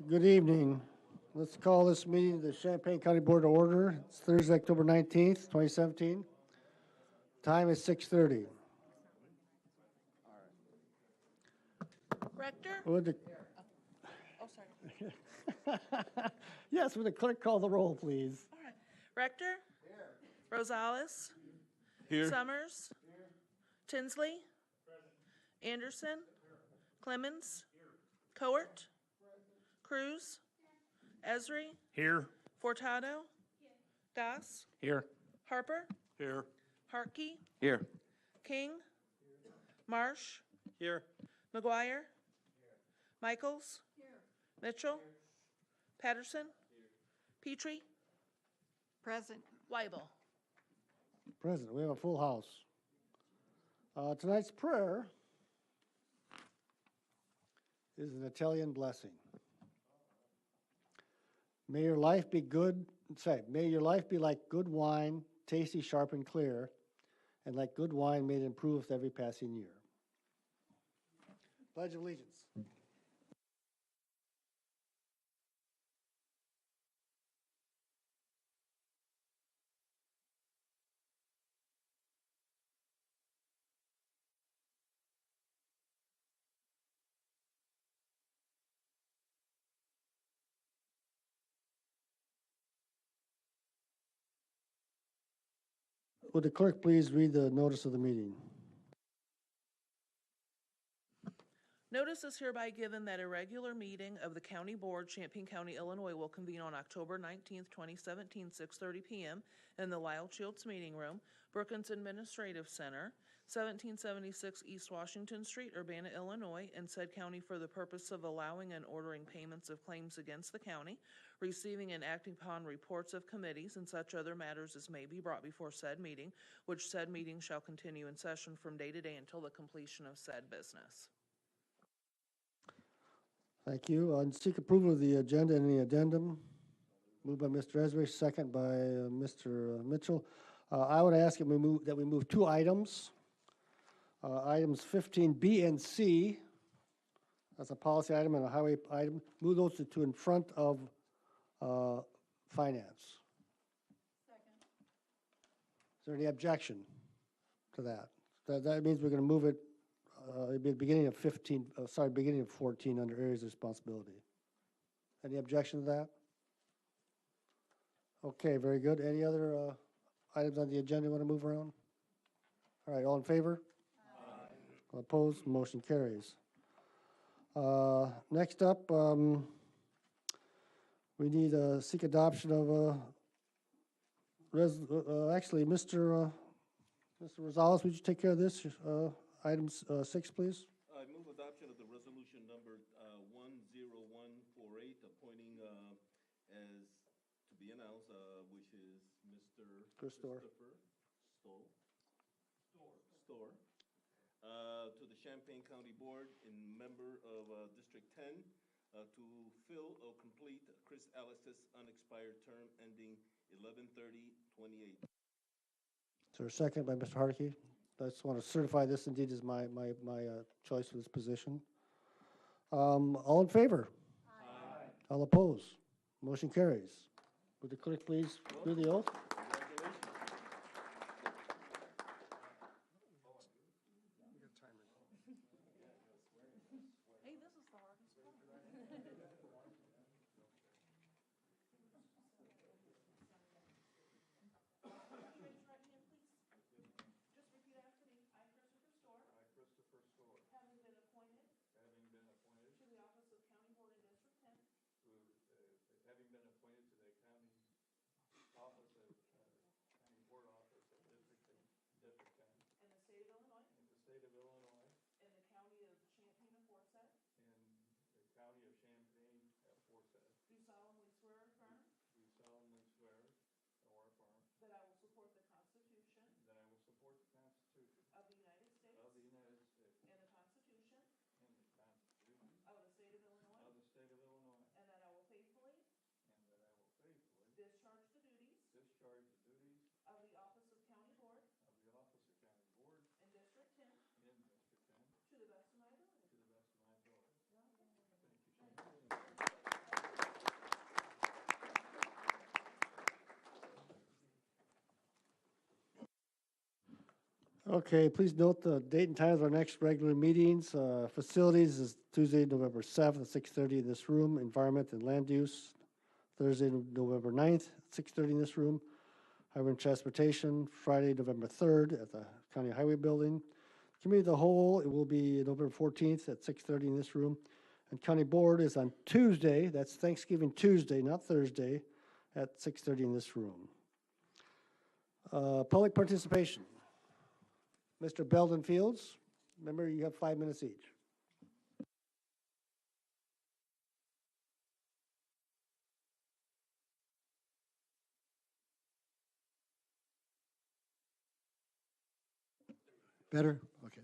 Good evening. Let's call this meeting of the Champaign County Board to order. It's Thursday, October 19th, 2017. Time is 6:30. Rector? Would the- Oh, sorry. Yes, would the clerk call the roll, please? All right. Rector? Here. Rosales? Here. Summers? Here. Tinsley? Present. Anderson? Here. Clemens? Here. Coert? Cruz? Esri? Here. Fortado? Here. Das? Here. Harper? Here. Harkey? Here. King? Here. Marsh? Here. McGuire? Here. Michaels? Here. Mitchell? Here. Patterson? Here. Petrie? Present. Weibel? Present. We have a full house. Tonight's prayer is an Italian blessing. May your life be good, may your life be like good wine, tasty, sharp, and clear, and like good wine may it improve with every passing year. Pledge of Allegiance. Would the clerk please read the notice of the meeting? Notice is hereby given that a regular meeting of the County Board, Champaign County, Illinois, will convene on October 19th, 2017, 6:30 p.m. in the Lyle Shields Meeting Room, Brookins Administrative Center, 1776 East Washington Street, Urbana, Illinois, in said county for the purpose of allowing and ordering payments of claims against the county, receiving and acting upon reports of committees and such other matters as may be brought before said meeting, which said meeting shall continue in session from day to day until the completion of said business. Thank you. Seek approval of the agenda and any addendum. Moved by Mr. Esrich, second by Mr. Mitchell. I would ask that we move two items. Items 15B and C, that's a policy item and a highway item. Move those to in front of finance. Second. Is there any objection to that? That means we're going to move it. It'd be the beginning of beginning of 14 under areas of responsibility. Any objection to that? Okay, very good. Any other items on the agenda you want to move around? All right, all in favor? Aye. All opposed? Motion carries. Next up, we need seek adoption of actually, Mr. Rosales, would you take care of this? Item 6, please. I move adoption of the resolution number 10148, appointing as to be announced, which is Mr. Christopher Stoll, to the Champaign County Board and member of District 10 to fill or complete Chris Ellis's unexpired term ending 11/30/28. Is there a second by Mr. Harkey? I just want to certify this indeed is my choice for this position. All in favor? Aye. All opposed? Motion carries. Would the clerk please do the oath? Hey, this is the hardest part. Just repeat after me. I, Christopher Stoll. Having been appointed. To the office of County Board in District 10. Having been appointed to the county office of county board office of District 10. In the state of Illinois. In the state of Illinois. In the county of Champaign aforesaid. In the county of Champaign aforesaid. Do solemnly swear or affirm. Do solemnly swear or affirm. That I will support the Constitution. That I will support the Constitution. Of the United States. Of the United States. And the Constitution. And the Constitution. Of the state of Illinois. Of the state of Illinois. And that I will faithfully. And that I will faithfully. Discharge the duties. Discharge the duties. Of the office of County Board. Of the office of county board. In District 10. In District 10. To the best of my ability. To the best of my ability. Thank you, Shane. Okay, please note the date and time of our next regular meetings. Facilities is Tuesday, November 7th at 6:30 in this room. Environment and land use, Thursday, November 9th, 6:30 in this room. Highway and Transportation, Friday, November 3rd at the County Highway Building. Committee of the Whole, it will be November 14th at 6:30 in this room. And County Board is on Tuesday, that's Thanksgiving Tuesday, not Thursday, at 6:30 in this room. Public participation. Mr. Belden Fields, remember you have 5 minutes each. Better? Okay.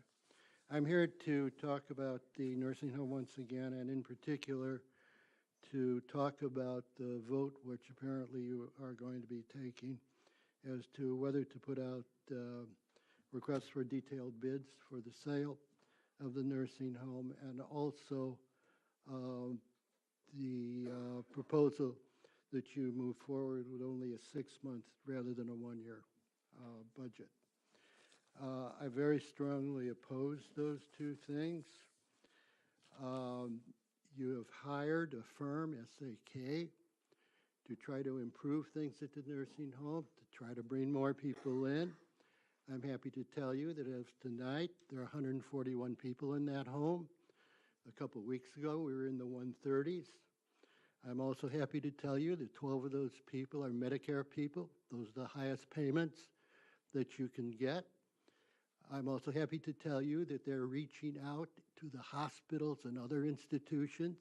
I'm here to talk about the nursing home once again, and in particular, to talk about the vote which apparently you are going to be taking as to whether to put out requests for detailed bids for the sale of the nursing home, and also the proposal that you move forward with only a 6-month rather than a 1-year budget. I very strongly oppose those two things. You have hired a firm, SAK, to try to improve things at the nursing home, to try to bring more people in. I'm happy to tell you that as tonight, there are 141 people in that home. A couple weeks ago, we were in the 130s. I'm also happy to tell you that 12 of those people are Medicare people. Those are the highest payments that you can get. I'm also happy to tell you that they're reaching out to the hospitals and other institutions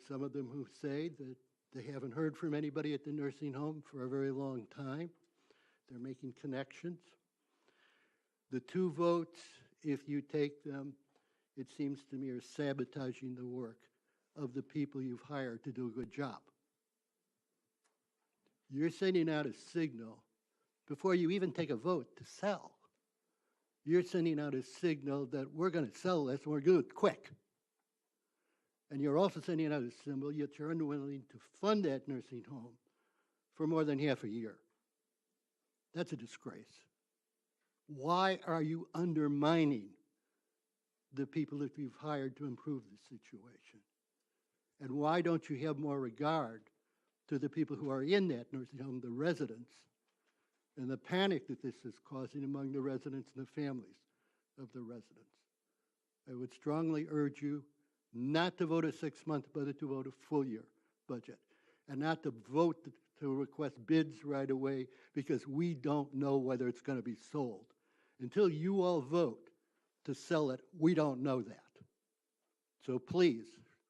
some of them who say that they haven't heard from anybody at the nursing home for a very long time. They're making connections. The two votes, if you take them, it seems to me are sabotaging the work of the people you've hired to do a good job. You're sending out a signal before you even take a vote to sell. You're sending out a signal that we're going to sell this and we're going to do it quick. And you're also sending out a symbol that you're unwilling to fund that nursing home for more than half a year. That's a disgrace. Why are you undermining the people that you've hired to improve the situation? And why don't you have more regard to the people who are in that nursing home, the residents, and the panic that this is causing among the residents and the families of the residents? I would strongly urge you not to vote a 6-month budget, to vote a full-year budget, and not to vote to request bids right away because we don't know whether it's going to be sold. Until you all vote to sell it, we don't know that. So please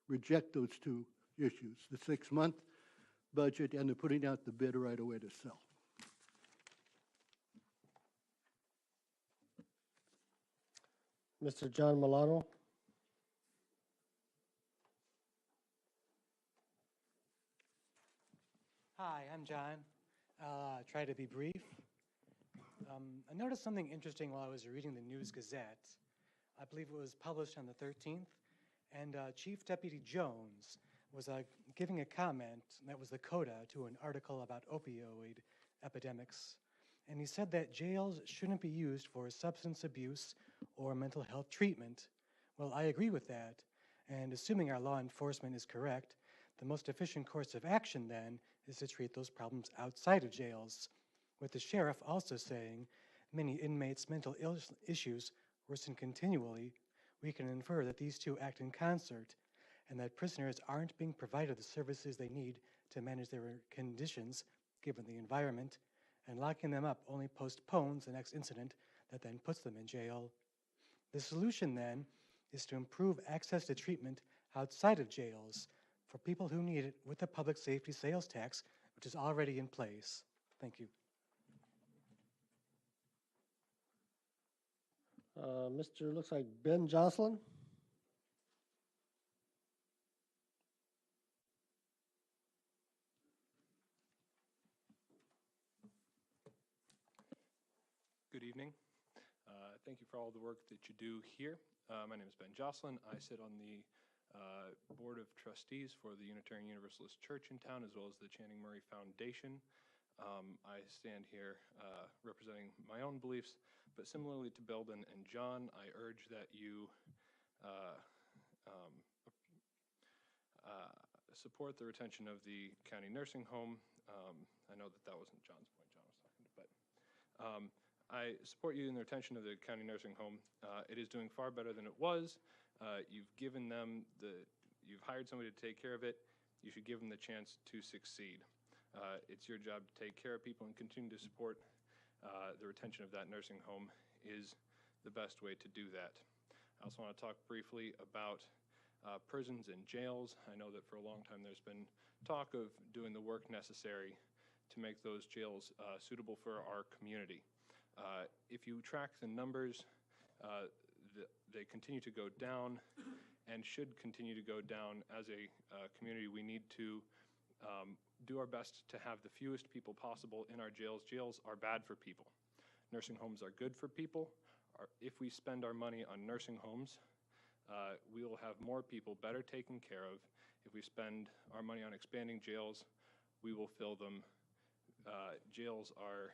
reject those two issues, the 6-month budget and the putting out the bid right away to sell. Mr. John Milano. Hi, I'm John. I'll try to be brief. I noticed something interesting while I was reading the News Gazette. I believe it was published on the 13th, and Chief Deputy Jones was giving a comment that was the coda to an article about opioid epidemics. And he said that jails shouldn't be used for substance abuse or mental health treatment. Well, I agree with that. And assuming our law enforcement is correct, the most efficient course of action then is to treat those problems outside of jails. With the sheriff also saying many inmates' mental issues worsen continually, we can infer that these two act in concert and that prisoners aren't being provided the services they need to manage their conditions given the environment, and locking them up only postpones the next incident that then puts them in jail. The solution then is to improve access to treatment outside of jails for people who need it with the public safety sales tax, which is already in place. Thank you. Mr. looks like Ben Jocelyn. Good evening. Thank you for all the work that you do here. My name is Ben Jocelyn. I sit on the Board of Trustees for the Unitarian Universalist Church in town, as well as the Channing Murray Foundation. I stand here representing my own beliefs, But similarly to Belden and John, I urge that you support the retention of the county nursing home. I know that wasn't John's point, John was talking to, but I support you in the retention of the county nursing home. It is doing far better than it was. You've given them you've hired somebody to take care of it. You should give them the chance to succeed. It's your job to take care of people and continue to support the retention of that nursing home is the best way to do that. I also want to talk briefly about prisons and jails. I know that for a long time there's been talk of doing the work necessary to make those jails suitable for our community. If you track the numbers, they continue to go down and should continue to go down. As a community, we need to do our best to have the fewest people possible in our jails. Jails are bad for people. Nursing homes are good for people. If we spend our money on nursing homes, we will have more people better taken care of. If we spend our money on expanding jails, we will fill them. Jails are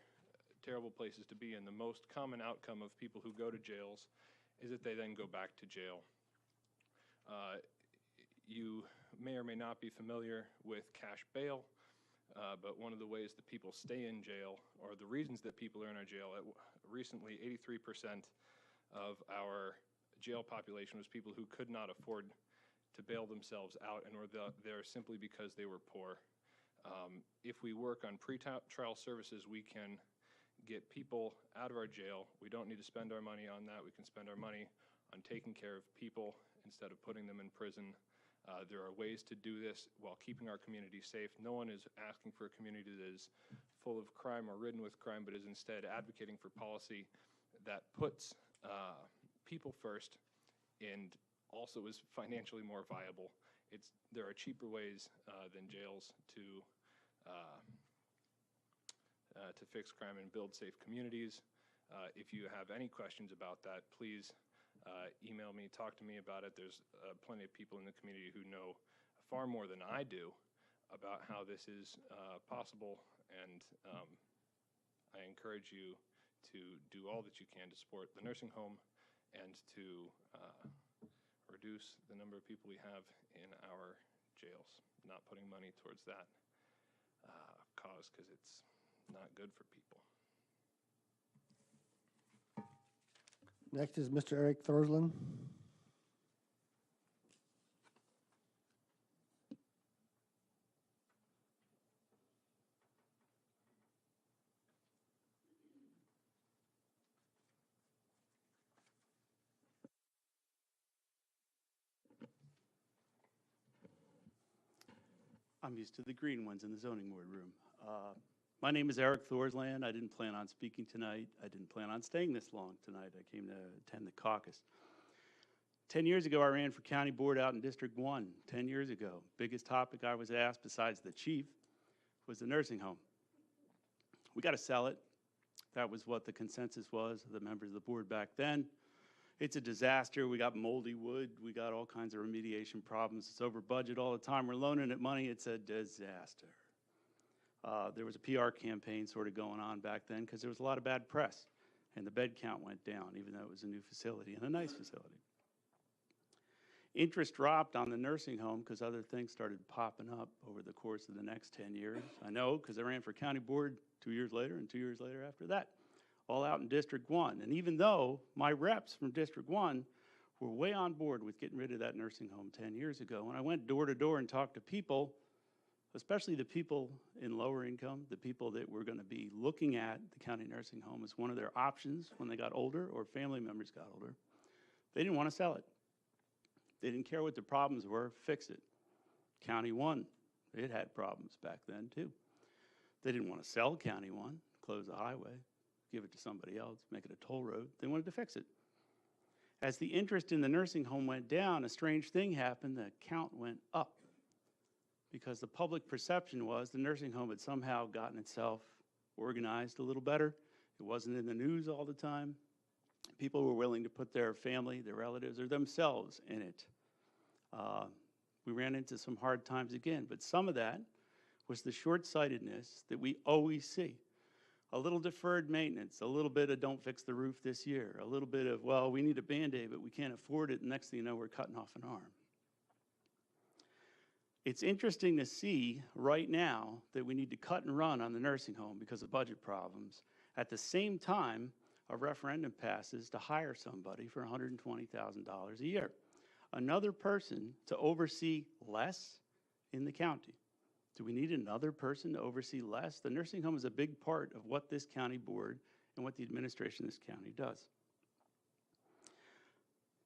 terrible places to be, and the most common outcome of people who go to jails is that they then go back to jail. You may or may not be familiar with cash bail, but one of the ways that people stay in jail, or the reasons that people are in our jail, recently 83% of our jail population was people who could not afford to bail themselves out and were there simply because they were poor. If we work on pre-trial services, we can get people out of our jail. We don't need to spend our money on that. We can spend our money on taking care of people instead of putting them in prison. There are ways to do this while keeping our community safe. No one is asking for a community that is full of crime or ridden with crime, but is instead advocating for policy that puts people first and also is financially more viable. There are cheaper ways than jails to fix crime and build safe communities. If you have any questions about that, please email me, talk to me about it. There's plenty of people in the community who know far more than I do about how this is possible, and I encourage you to do all that you can to support the nursing home and to reduce the number of people we have in our jails, not putting money towards that cause because it's not good for people. Next is Mr. Eric Thorsland. I'm used to the green ones in the zoning board room. My name is Eric Thorsland. I didn't plan on speaking tonight. I didn't plan on staying this long tonight. I came to attend the caucus. 10 years ago, I ran for county board out in District 1. 10 years ago. Biggest topic I was asked, besides the chief, was the nursing home. We got to sell it. That was what the consensus was of the members of the board back then. It's a disaster. We got moldy wood. We got all kinds of remediation problems. It's over budget all the time. We're loaning it money. It's a disaster. There was a PR campaign sort of going on back then because there was a lot of bad press, and the bed count went down, even though it was a new facility and a nice facility. Interest dropped on the nursing home because other things started popping up over the course of the next 10 years. I know because I ran for county board 2 years later and 2 years later after that, all out in District 1. And even though my reps from District 1 were way on board with getting rid of that nursing home 10 years ago, when I went door to door and talked to people, especially the people in lower income, the people that were going to be looking at the county nursing home as one of their options when they got older or family members got older, they didn't want to sell it. They didn't care what the problems were, fix it. County 1, it had problems back then too. They didn't want to sell County 1, close the highway, give it to somebody else, make it a toll road. They wanted to fix it. As the interest in the nursing home went down, a strange thing happened. The count went up because the public perception was the nursing home had somehow gotten itself organized a little better. It wasn't in the news all the time. People were willing to put their family, their relatives, or themselves in it. We ran into some hard times again, but some of that was the short-sightedness that we always see. a little deferred maintenance, a little bit of don't fix the roof this year, a little bit of, well, we need a Band-Aid, but we can't afford it, and next thing you know, we're cutting off an arm. It's interesting to see right now that we need to cut and run on the nursing home because of budget problems. At the same time, a referendum passes to hire somebody for $120,000 a year. Another person to oversee less in the county. Do we need another person to oversee less? The nursing home is a big part of what this county board and what the administration of this county does.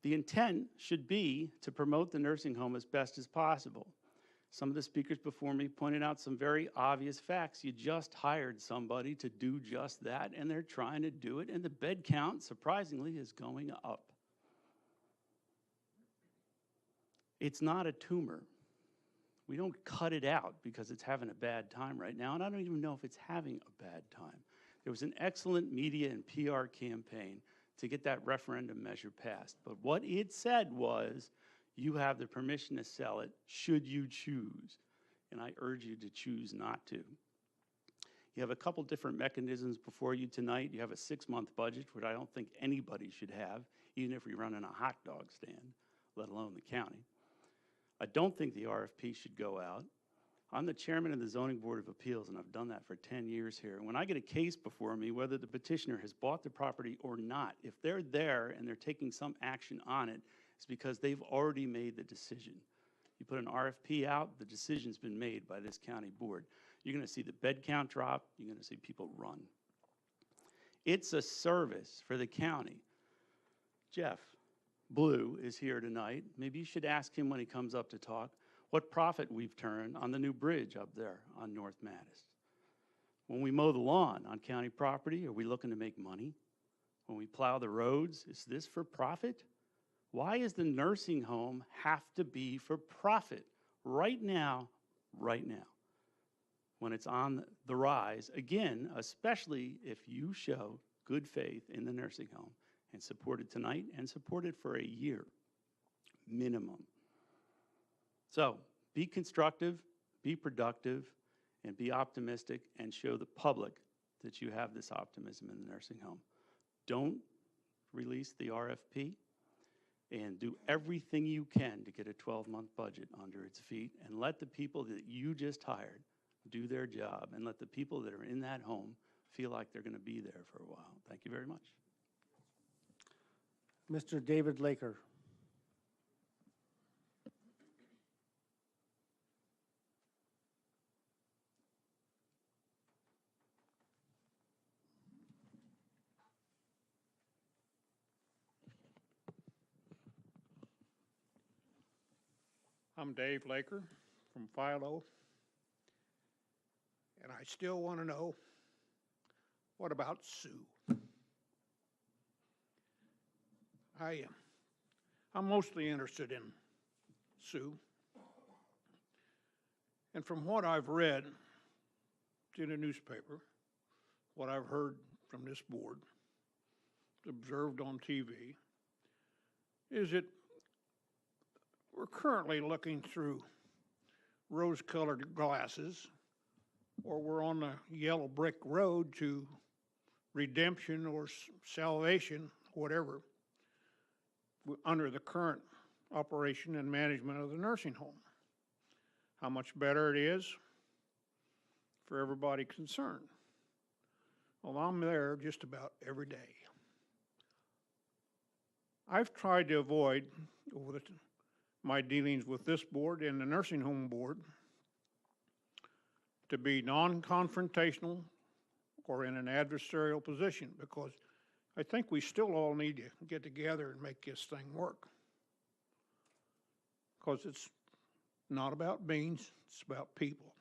The intent should be to promote the nursing home as best as possible. Some of the speakers before me pointed out some very obvious facts. You just hired somebody to do just that, and they're trying to do it, and the bed count, surprisingly, is going up. It's not a tumor. We don't cut it out because it's having a bad time right now, and I don't even know if it's having a bad time. There was an excellent media and PR campaign to get that referendum measure passed, but what it said was, you have the permission to sell it should you choose, and I urge you to choose not to. You have a couple different mechanisms before you tonight. You have a 6-month budget, which I don't think anybody should have, even if we run in a hot dog stand, let alone the county. I don't think the RFP should go out. I'm the chairman of the Zoning Board of Appeals, and I've done that for 10 years here. And when I get a case before me, whether the petitioner has bought the property or not, if they're there and they're taking some action on it, it's because they've already made the decision. You put an RFP out, the decision's been made by this county board. You're gonna see the bed count drop, you're gonna see people run. It's a service for the county. Jeff Blue is here tonight. Maybe you should ask him when he comes up to talk what profit we've turned on the new bridge up there on North Mattis. When we mow the lawn on county property, are we looking to make money? When we plow the roads, is this for profit? Why does the nursing home have to be for profit right now, when it's on the rise? Again, especially if you show good faith in the nursing home and support it tonight and support it for a year, minimum. So be constructive, be productive, and be optimistic, and show the public that you have this optimism in the nursing home. Don't release the RFP. And do everything you can to get a 12-month budget under its feet, and let the people that you just hired do their job, and let the people that are in that home feel like they're going to be there for a while. Thank you very much. Mr. David Laker. I'm Dave Laker from Philo, and I still want to know, what about Sue? I'm mostly interested in Sue, and from what I've read in the newspaper, what I've heard from this board, observed on TV, is that we're currently looking through rose-colored glasses, or we're on the yellow brick road to redemption or salvation, whatever, under the current operation and management of the nursing home. How much better it is for everybody concerned. Well, I'm there just about every day. I've tried to avoid, over my dealings with this board and the nursing home board, to be non-confrontational or in an adversarial position, because I think we still all need to get together and make this thing work. Because it's not about beans, it's about people.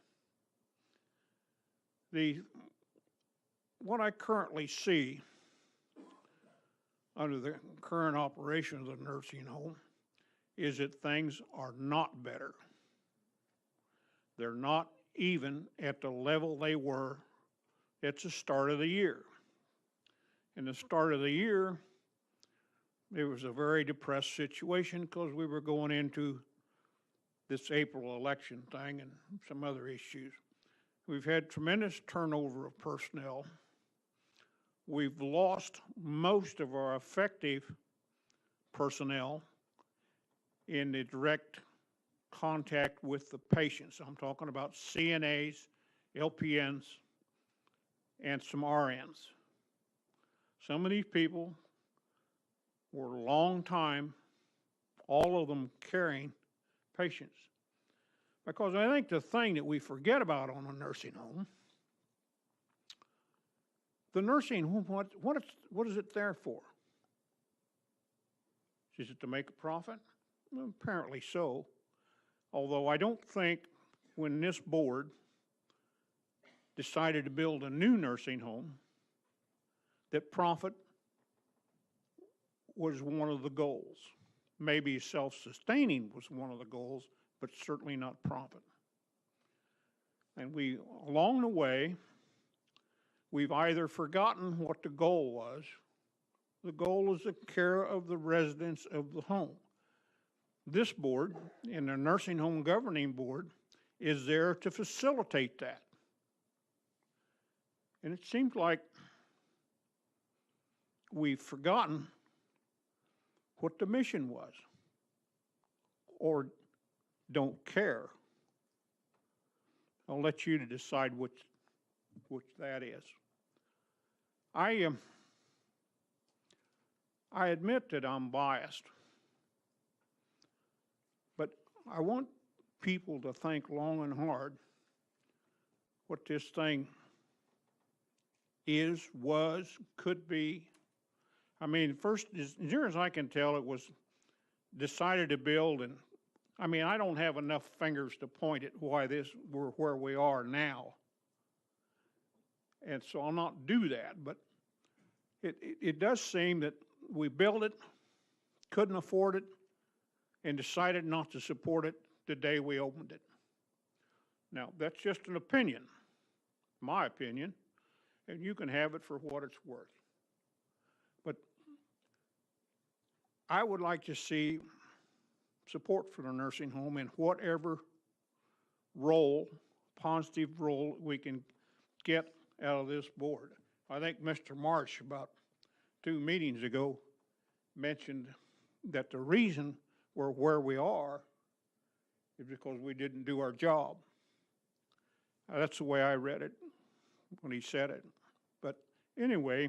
What I currently see under the current operation of the nursing home is that things are not better. They're not even at the level they were at the start of the year. In the start of the year, it was a very depressed situation because we were going into this April election thing and some other issues. We've had tremendous turnover of personnel we've lost most of our effective personnel in the direct contact with the patients. I'm talking about CNAs, LPNs, and some RNs. Some of these people were a long time, all of them carrying patients. Because I think the thing that we forget about on a nursing home, the nursing home, what is it there for? Is it to make a profit? Well, apparently so. Although I don't think when this board decided to build a new nursing home that profit was one of the goals. Maybe self-sustaining was one of the goals, but certainly not profit. And we, along the way, we've either forgotten what the goal was. The goal is the care of the residents of the home. This board, and the Nursing Home Governing Board, is there to facilitate that. And it seems like we've forgotten what the mission was, or don't care. I'll let you to decide which that is. I admit that I'm biased, but I want people to think long and hard what this thing is, was, could be. I mean, first, as near as I can tell, it was decided to build, and I mean, I don't have enough fingers to point at why we're where we are now. And so I'll not do that, but it does seem that we built it, couldn't afford it, and decided not to support it the day we opened it. Now, that's just an opinion, my opinion, and you can have it for what it's worth. But I would like to see support for the nursing home in whatever role, positive role, we can get out of this board. I think Mr. Marsh, about 2 meetings ago, mentioned that the reason we're where we are is because we didn't do our job. That's the way I read it when he said it. But anyway,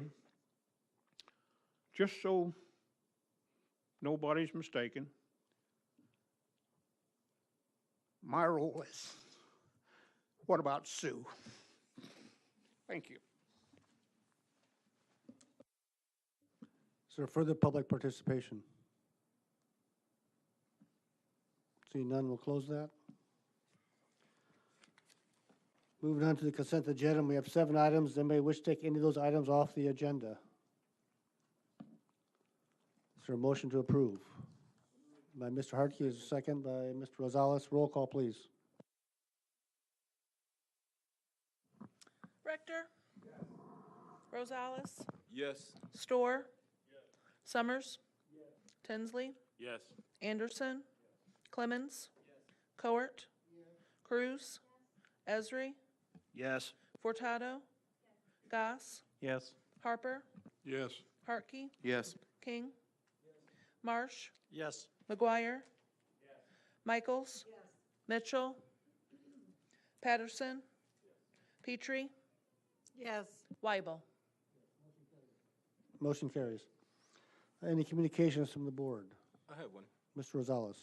just so nobody's mistaken, my role is, what about Sue? Thank you. Is there further public participation? Seeing none, we'll close that. Moving on to the consent agenda, we have 7 items. Anybody wish to take any of those items off the agenda? Is there a motion to approve? By Mr. Hartke, is a second by Mr. Rosales. Roll call, please. Rector? Rosales? Yes. Storr? Summers? Tinsley? Yes. Anderson? Clemens? Coert? Cruz? Esri? Yes. Furtado? Goss? Yes. Harper? Yes. Hartke? Yes. King? Marsh? Yes. McGuire? Michaels? Mitchell? Patterson? Petrie? Yes. Weibel? Motion carries. Any communications from the board? I have one. Mr. Rosales.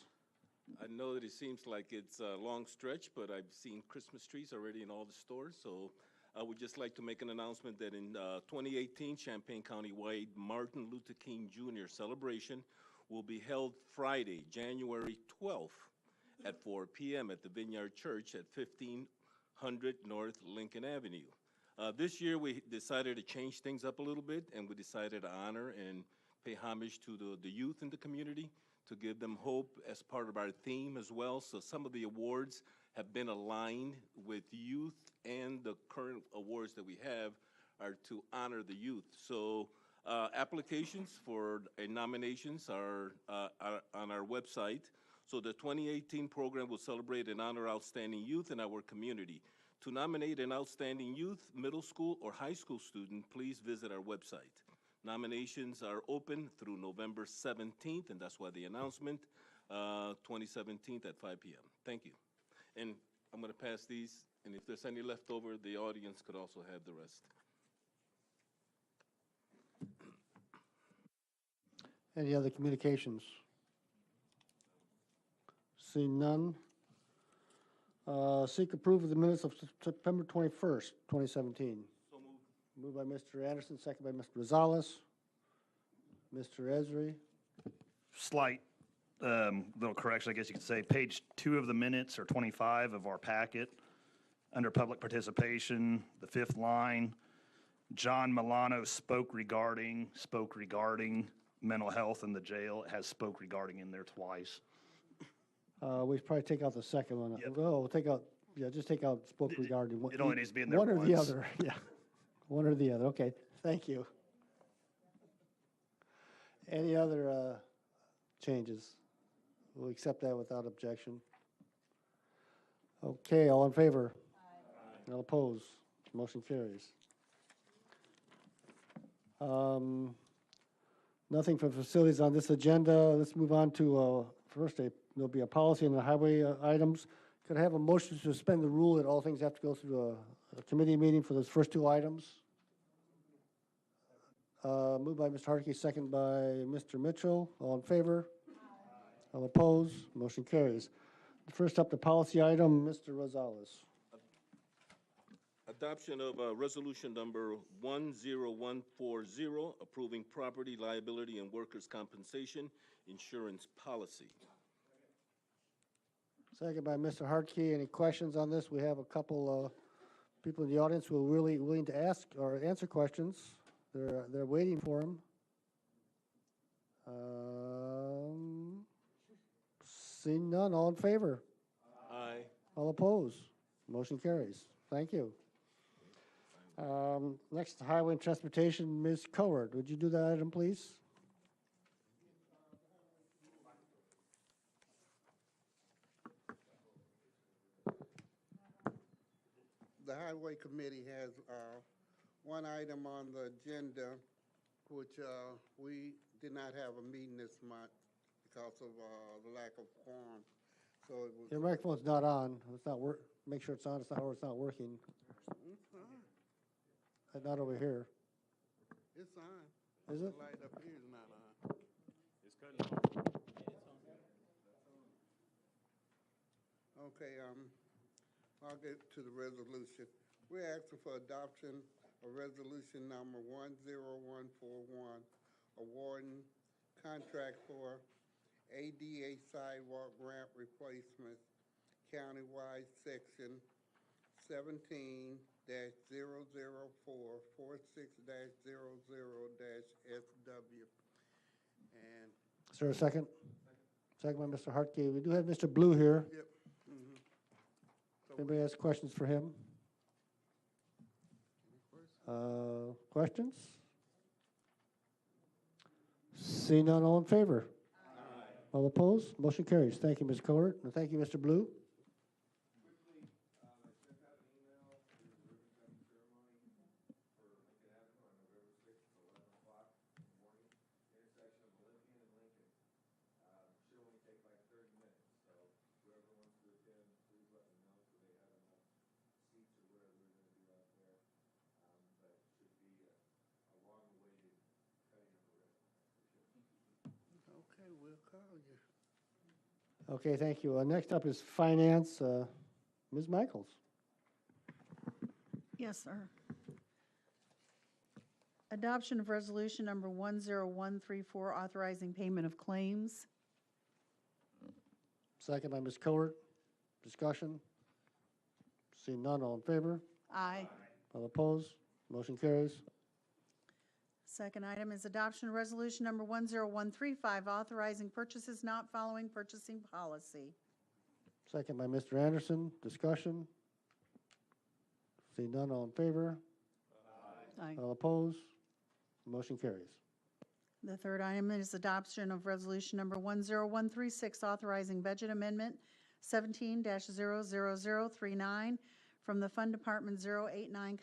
I know that it seems like it's a long stretch, but I've seen Christmas trees already in all the stores. So I would just like to make an announcement that in 2018 Champaign County-wide Martin Luther King Jr. celebration will be held Friday, January 12th at 4 p.m. at the Vineyard Church at 1500 North Lincoln Avenue. This year we decided to change things up a little bit, and we decided to honor and pay homage to the youth in the community, to give them hope as part of our theme as well. So some of the awards have been aligned with youth, and the current awards that we have are to honor the youth. So applications for nominations are on our website. So the 2018 program will celebrate and honor outstanding youth in our community. To nominate an outstanding youth, middle school, or high school student, please visit our website. Nominations are open through November 17th, and that's why the announcement, 2017 at 5 p.m. Thank you. And I'm going to pass these, and if there's any left over, the audience could also have the rest. Any other communications? Seeing none. Seek approval of the minutes of September 21st, 2017. So moved. Moved by Mr. Anderson, second by Mr. Rosales. Mr. Esri. Slight little correction, I guess you could say. Page 2 of the minutes, or 25 of our packet, under public participation, the 5th line, John Milano spoke regarding mental health in the jail. It has spoke regarding in there twice. We should probably take out the second one. Yep. Oh, we'll take out, yeah, just take out spoke regarding. It only needs to be in there One or the once. other, yeah. One or the other, okay, thank you. Any other changes? We'll accept that without objection. Okay, all in favor? Aye. All opposed? Motion carries. Nothing for facilities on this agenda. Let's move on to, first, there'll be a policy on the highway items. Could I have a motion to suspend the rule that all things have to go through a committee meeting for those first 2 items? Moved by Mr. Hartke, second by Mr. Mitchell. All in favor? Aye. All opposed? Motion carries. First up, the policy item, Mr. Rosales. Adoption of resolution number 10140, approving property liability and workers' compensation insurance policy. Second by Mr. Hartke. Any questions on this? We have a couple people in the audience who are really willing to ask or answer questions. They're waiting for them. Seeing none, all in favor? Aye. All opposed? Motion carries. Thank you. Next, Highway and Transportation, Ms. Coward. Would you do that item, please? The Highway Committee has one item on the agenda, which we did not have a meeting this month because of the lack of quorum. So it was. Your microphone's not on. It's not work. Make sure it's on. It's not, or it's not working. Not over here. It's on. Is it? The light up here is not on. It's cutting off. Okay, I'll get to the resolution. We're asking for adoption of resolution number 10141, awarding contract for ADA sidewalk ramp replacement, countywide section 17-00446-00-SW. And Is there a second? Second by Mr. Hartke. We do have Mr. Blue here. yep. Mhm. So Anybody has questions for him? Questions? See none, all in favor? Aye. All opposed? Motion carries. Thank you, Ms. Cowart, and thank you, Mr. Blue. Okay, we'll call you. Okay, thank you. Next up is Finance. Ms. Michaels. Yes, sir. Adoption of resolution number 10134, authorizing payment of claims. Second by Ms. Cowart. Discussion? Seeing none, all in favor? Aye. All opposed? Motion carries. Second item is adoption of resolution number 10135, authorizing purchases not following purchasing policy. Second by Mr. Anderson. Discussion? Seeing none, all in favor? Aye. All opposed? Motion carries. The third item is adoption of resolution number 10136, authorizing budget amendment 17-00039 from the Fund Department 089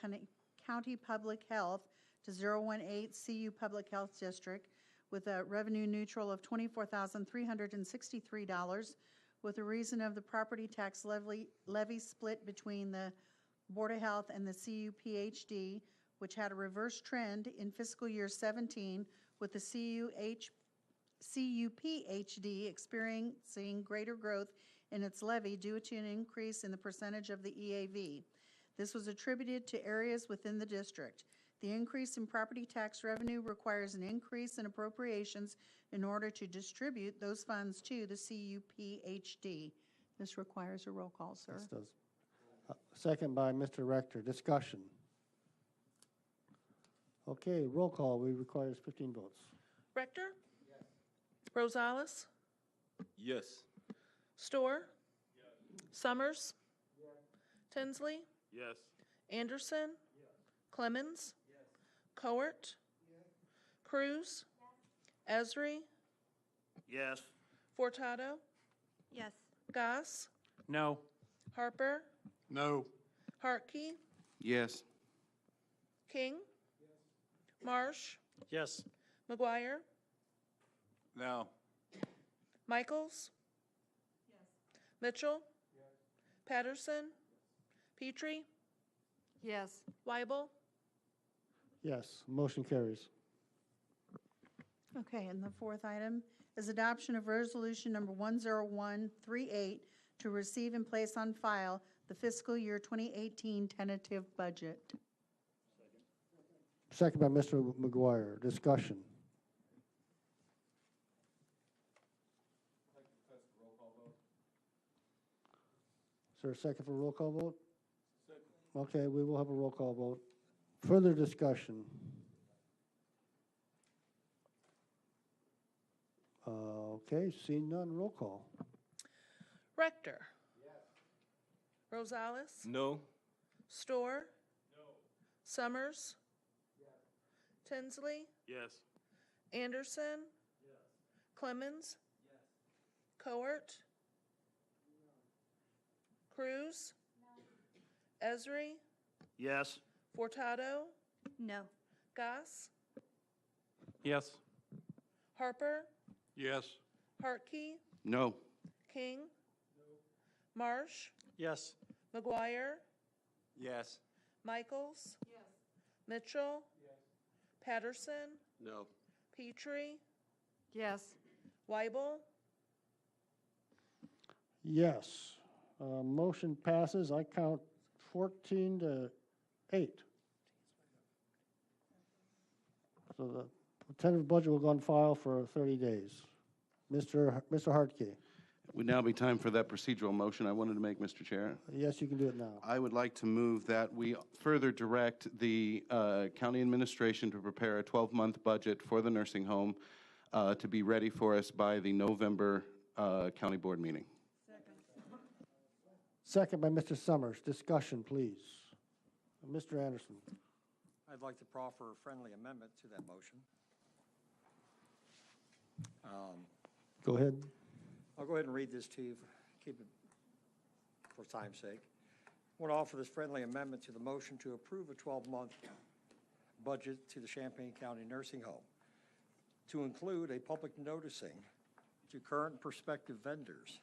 County Public Health to 018 CU Public Health District with a revenue neutral of $24,363, with the reason of the property tax levy split between the Board of Health and the CUPHD, which had a reverse trend in fiscal year 17, with the CUPHD experiencing greater growth in its levy due to an increase in the percentage of the EAV. This was attributed to areas within the district. The increase in property tax revenue requires an increase in appropriations in order to distribute those funds to the CUPHD. This requires a roll call, sir. This does. Second by Mr. Rector. Discussion. Okay, roll call. We requires 15 votes. Rector? Yes. Rosales? Yes. Storr? Yes. Summers? Yes. Tinsley? Yes. Anderson? Yes. Clemmons? Yes. Cowart? Yes. Cruz? Yes. Esri? Yes. Furtado? Yes. Goss? No. Harper? No. Hartke? Yes. King? Marsh? Yes. McGuire? No. Michaels? Mitchell? Patterson? Petrie? Yes. Weibel? Yes, motion carries. Okay, and the fourth item is adoption of resolution number 10138 to receive and place on file the fiscal year 2018 tentative budget. Second by Mr. McGuire. Discussion. Is there a second for roll call vote? Second. Okay, we will have a roll call vote. Further discussion. Okay, seeing none, roll call. Rector? Yes. Rosales? No. Storr? No. Summers? Yes. Tinsley? Yes. Anderson? Yes. Clemmons? Yes. Cowart? Cruz? No. Esri? Yes. Furtado? No. Goss? Yes. Harper? Yes. Hartke? No. King? No. Marsh? Yes. McGuire? Yes. Michaels? Yes. Mitchell? Yes. Patterson? No. Petrie? Yes. Weibel? Yes. Motion passes. I count 14 to 8. So the tentative budget will go on file for 30 days. Mr. Hartke. Would now be time for that procedural motion I wanted to make, Mr. Chair. Yes, you can do it now. I would like to move that we further direct the county administration to prepare a 12-month budget for the nursing home to be ready for us by the November county board meeting. Second by Mr. Summers. Discussion, please. Mr. Anderson. I'd like to proffer a friendly amendment to that motion. Go ahead. I'll go ahead and read this to you, keep it for time's sake. I want to offer this friendly amendment to the motion to approve a 12-month budget to the Champaign County Nursing Home to include a public noticing to current and prospective vendors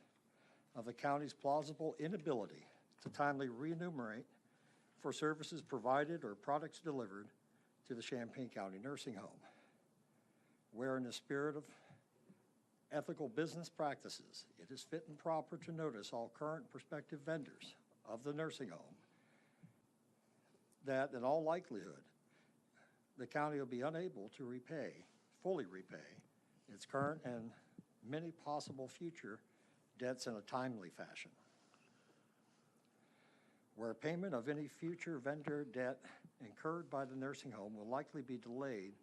of the county's plausible inability to timely remunerate for services provided or products delivered to the Champaign County Nursing Home, where in the spirit of ethical business practices, it is fit and proper to notice all current and prospective vendors of the nursing home that in all likelihood, the county will be unable to fully repay its current and many possible future debts in a timely fashion. Where payment of any future vendor debt incurred by the nursing home will likely be delayed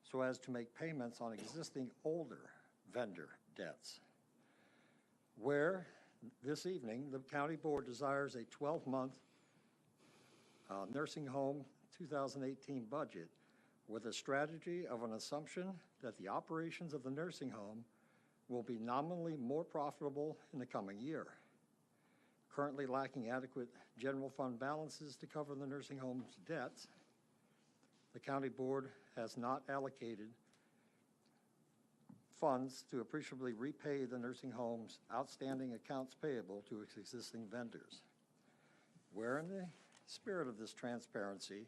so as to make payments on existing older vendor debts. Where this evening, the county board desires a 12-month nursing home 2018 budget with a strategy of an assumption that the operations of the nursing home will be nominally more profitable in the coming year. currently lacking adequate general fund balances to cover the nursing home's debts, the county board has not allocated funds to appreciably repay the nursing home's outstanding accounts payable to its existing vendors. Where in the spirit of this transparency,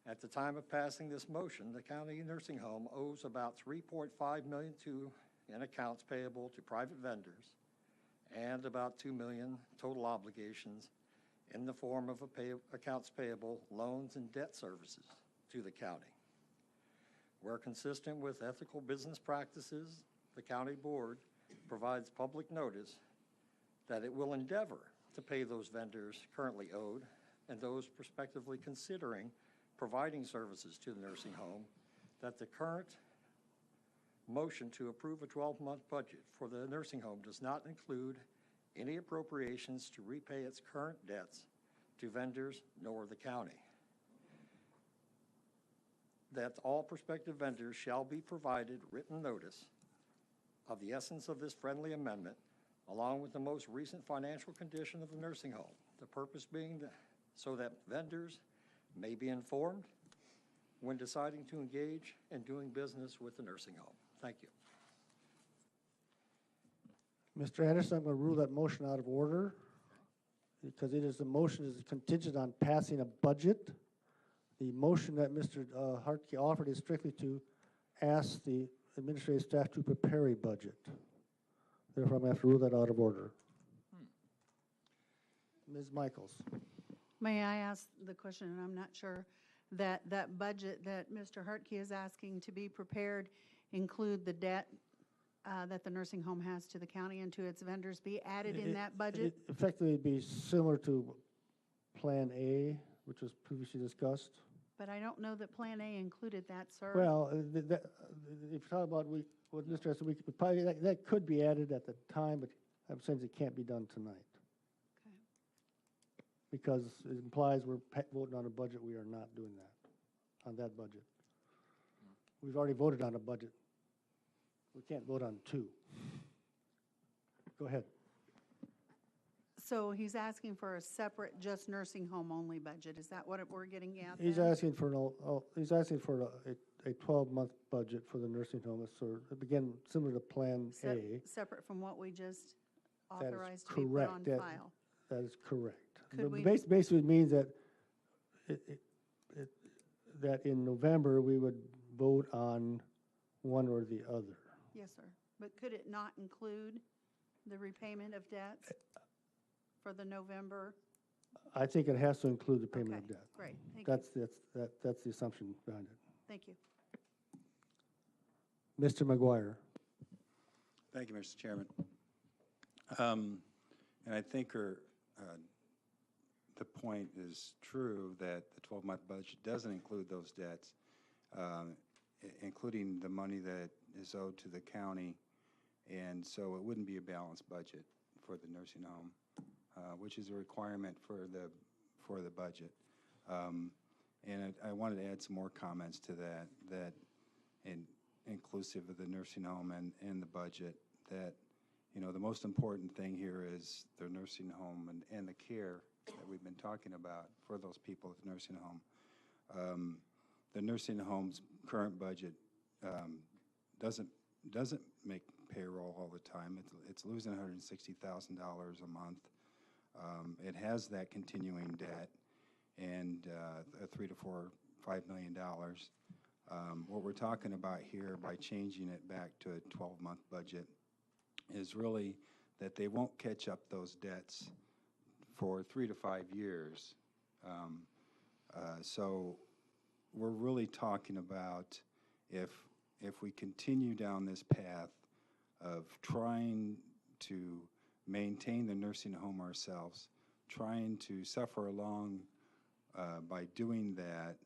at the time of passing this motion, the county nursing home owes about $3.5 million in accounts payable to private vendors and about $2 million total obligations in the form of accounts payable, loans, and debt services to the county. Where consistent with ethical business practices, the county board provides public notice that it will endeavor to pay those vendors currently owed and those prospectively considering providing services to the nursing home, that the current motion to approve a 12-month budget for the nursing home does not include any appropriations to repay its current debts to vendors nor the county. That all prospective vendors shall be provided written notice of the essence of this friendly amendment, along with the most recent financial condition of the nursing home. The purpose being so that vendors may be informed when deciding to engage in doing business with the nursing home. Thank you. Mr. Anderson, I'm going to rule that motion out of order because the motion is contingent on passing a budget. The motion that Mr. Hartke offered is strictly to ask the administrative staff to prepare a budget. Therefore, I'm going to have to rule that out of order. Ms. Michaels. May I ask the question, and I'm not sure, that budget that Mr. Hartke is asking to be prepared include the debt that the nursing home has to the county and to its vendors be added in that budget? Effectively, it'd be similar to Plan A, which was previously discussed. But I don't know that Plan A included that, sir. Well, if you talk about what Mr. Anderson, we could probably, that could be added at the time, but I'm saying it can't be done tonight. Okay. Because it implies we're voting on a budget. We are not doing that, on that budget. We've already voted on a budget. We can't vote on two. Go ahead. So he's asking for a separate, just nursing home only budget. Is that what we're getting at? He's then? asking for a 12-month budget for the nursing home. It's sort of, again, similar to Plan A. Separate from what we just That is authorized to be put correct. on That- file. That is correct. Could But we- basically, it means that that in November, we would vote on one or the other. Yes, sir. But could it not include the repayment of debts for the November? I think it has to include the payment of Okay, debt. great. Thank you. That's the assumption behind it. Thank you. Mr. McGuire. Thank you, Mr. Chairman. And I think the point is true that the 12-month budget doesn't include those debts, including the money that is owed to the county, and so it wouldn't be a balanced budget for the nursing home, which is a requirement for the budget. And I wanted to add some more comments to that inclusive of the nursing home and the budget, that, you know, the most important thing here is the nursing home and the care that we've been talking about for those people at the nursing home. The nursing home's current budget doesn't make payroll all the time. It's losing $160,000 a month. It has that continuing debt and $3 to $5 million. What we're talking about here by changing it back to a 12-month budget is really that they won't catch up those debts for 3 to 5 years. So we're really talking about if we continue down this path of trying to maintain the nursing home ourselves, trying to suffer along by doing that,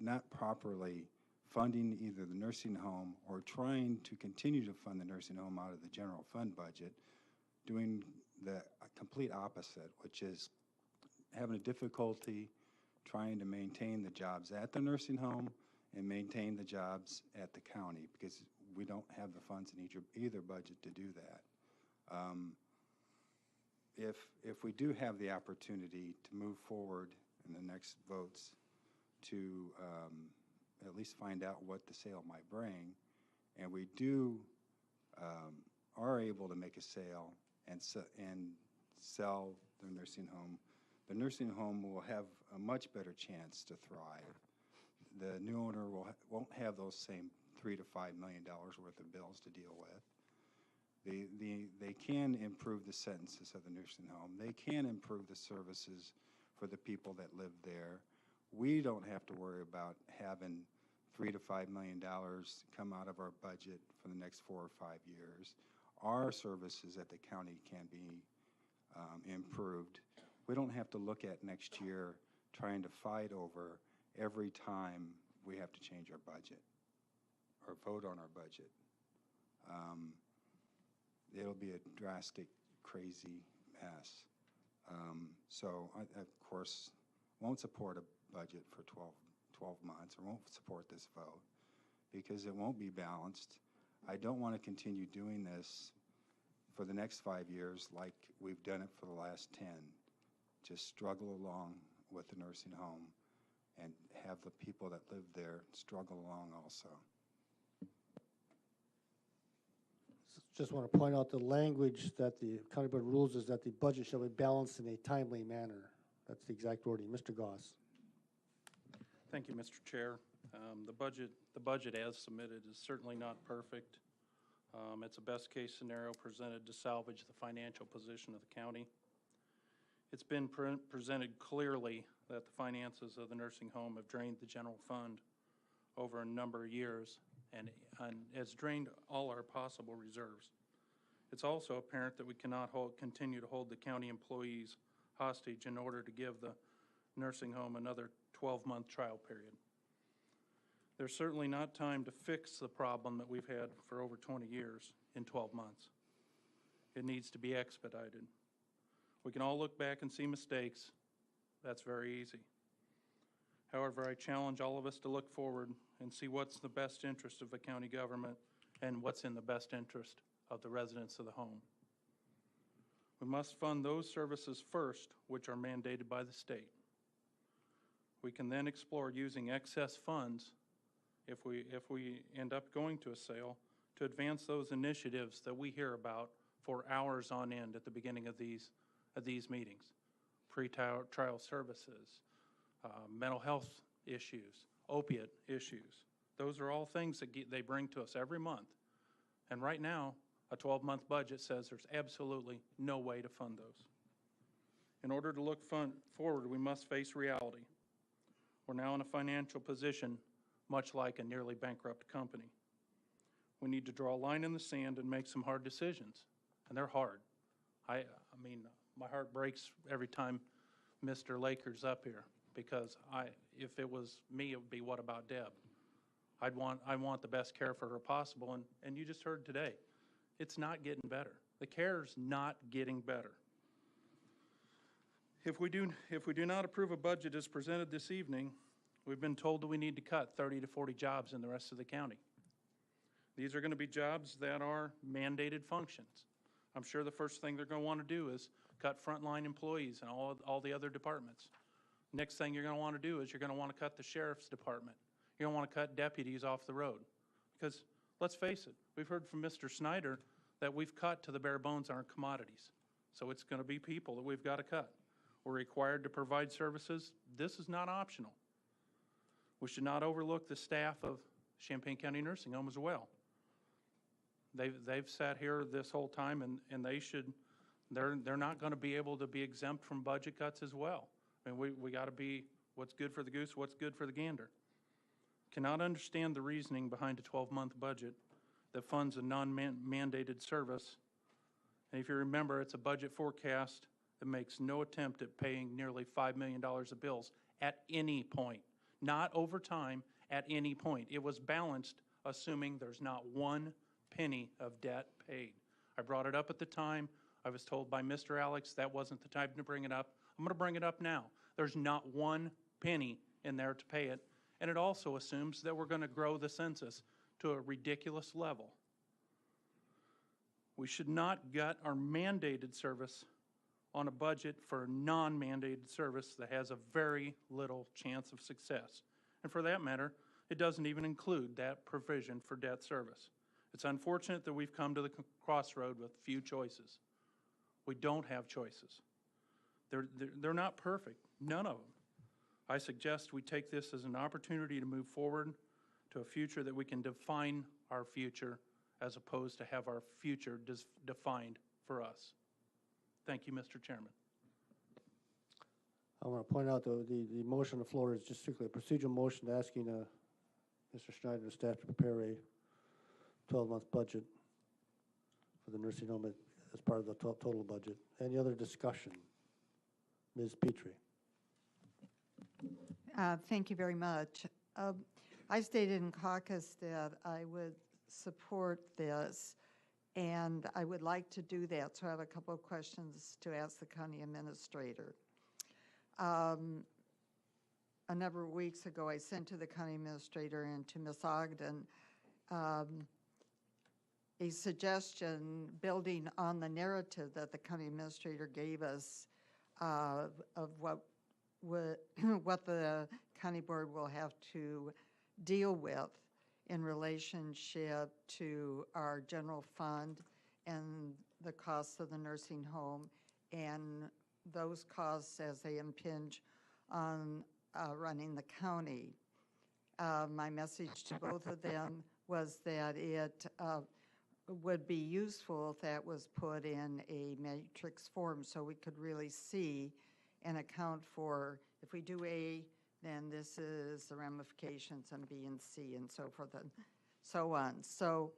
not properly funding either the nursing home or trying to continue to fund the nursing home out of the general fund budget, doing the complete opposite, which is having a difficulty trying to maintain the jobs at the nursing home and maintain the jobs at the county, because we don't have the funds in either budget to do that. If we do have the opportunity to move forward in the next votes to at least find out what the sale might bring, and we are able to make a sale and sell the nursing home will have a much better chance to thrive. The new owner won't have those same $3 to $5 million worth of bills to deal with. They can improve the sentences of the nursing home. They can improve the services for the people that live there. We don't have to worry about having $3 to $5 million come out of our budget for the next 4 or 5 years. Our services at the county can be improved. We don't have to look at next year trying to fight over every time we have to change our budget or vote on our budget. It'll be a drastic, crazy mess. So I, of course, won't support a budget for 12 months, or won't support this vote because it won't be balanced. I don't want to continue doing this for the next 5 years like we've done it for the last 10. Just struggle along with the nursing home and have the people that live there struggle along also. Just want to point out the language that the county board rules is that the budget shall be balanced in a timely manner. That's the exact wording. Mr. Goss. Thank you, Mr. Chair. The budget as submitted is certainly not perfect. It's a best-case scenario presented to salvage the financial position of the county. It's been presented clearly that the finances of the nursing home have drained the general fund over a number of years and has drained all our possible reserves. It's also apparent that we cannot continue to hold the county employees hostage in order to give the nursing home another 12-month trial period. There's certainly not time to fix the problem that we've had for over 20 years in 12 months. It needs to be expedited. We can all look back and see mistakes. That's very easy. However, I challenge all of us to look forward and see what's the best interest of the county government and what's in the best interest of the residents of the home. We must fund those services first, which are mandated by the state. We can then explore using excess funds, if we end up going to a sale, to advance those initiatives that we hear about for hours on end at the beginning of these meetings. Pre-trial services, mental health issues, opiate issues. Those are all things that they bring to us every month. And right now, a 12-month budget says there's absolutely no way to fund those. In order to look forward, we must face reality. We're now in a financial position much like a nearly bankrupt company. We need to draw a line in the sand and make some hard decisions, and they're hard. I mean, my heart breaks every time Mr. Laker's up here, because if it was me, it would be, what about Deb? I want the best care for her possible, and you just heard today, it's not getting better. The care's not getting better. If we do not approve a budget as presented this evening, we've been told that we need to cut 30 to 40 jobs in the rest of the county. These are going to be jobs that are mandated functions. I'm sure the first thing they're going to want to do is cut frontline employees and all the other departments. Next thing you're going to want to do is you're going to want to cut the sheriff's department. You're going to want to cut deputies off the road. Because let's face it, we've heard from Mr. Snyder that we've cut to the bare bones our commodities. So it's going to be people that we've got to cut. We're required to provide services. This is not optional. We should not overlook the staff of Champaign County Nursing Home as well. They've sat here this whole time, and they're not going to be able to be exempt from budget cuts as well. I mean, we got to be what's good for the goose, what's good for the gander. Cannot understand the reasoning behind a 12-month budget that funds a non-mandated service. And if you remember, it's a budget forecast that makes no attempt at paying nearly $5 million of bills at any point, not over time, at any point. It was balanced, assuming there's not one penny of debt paid. I brought it up at the time. I was told by Mr. Alex that wasn't the time to bring it up. I'm going to bring it up now. There's not one penny in there to pay it, and it also assumes that we're going to grow the census to a ridiculous level. We should not gut our mandated service on a budget for a non-mandated service that has a very little chance of success. And for that matter, it doesn't even include that provision for debt service. It's unfortunate that we've come to the crossroad with few choices. We don't have choices. They're not perfect, none of them. I suggest we take this as an opportunity to move forward to a future that we can define our future as opposed to have our future defined for us. Thank you, Mr. Chairman. I want to point out, though, the motion on the floor is just strictly a procedural motion asking Mr. Schneider and staff to prepare a 12-month budget for the nursing home as part of the total budget. Any other discussion? Ms. Petrie. Thank you very much. I stated in caucus that I would support this, and I would like to do that, so I have a couple of questions to ask the county administrator. A number of weeks ago, I sent to the county administrator and to Ms. Ogden a suggestion building on the narrative that the county administrator gave us of what the county board will have to deal with in relationship to our general fund and the costs of the nursing home and those costs as they impinge on running the county. My message to both of them was that it would be useful if that was put in a matrix form so we could really see and account for, if we do A, then this is the ramifications on B and C and so forth and so on. So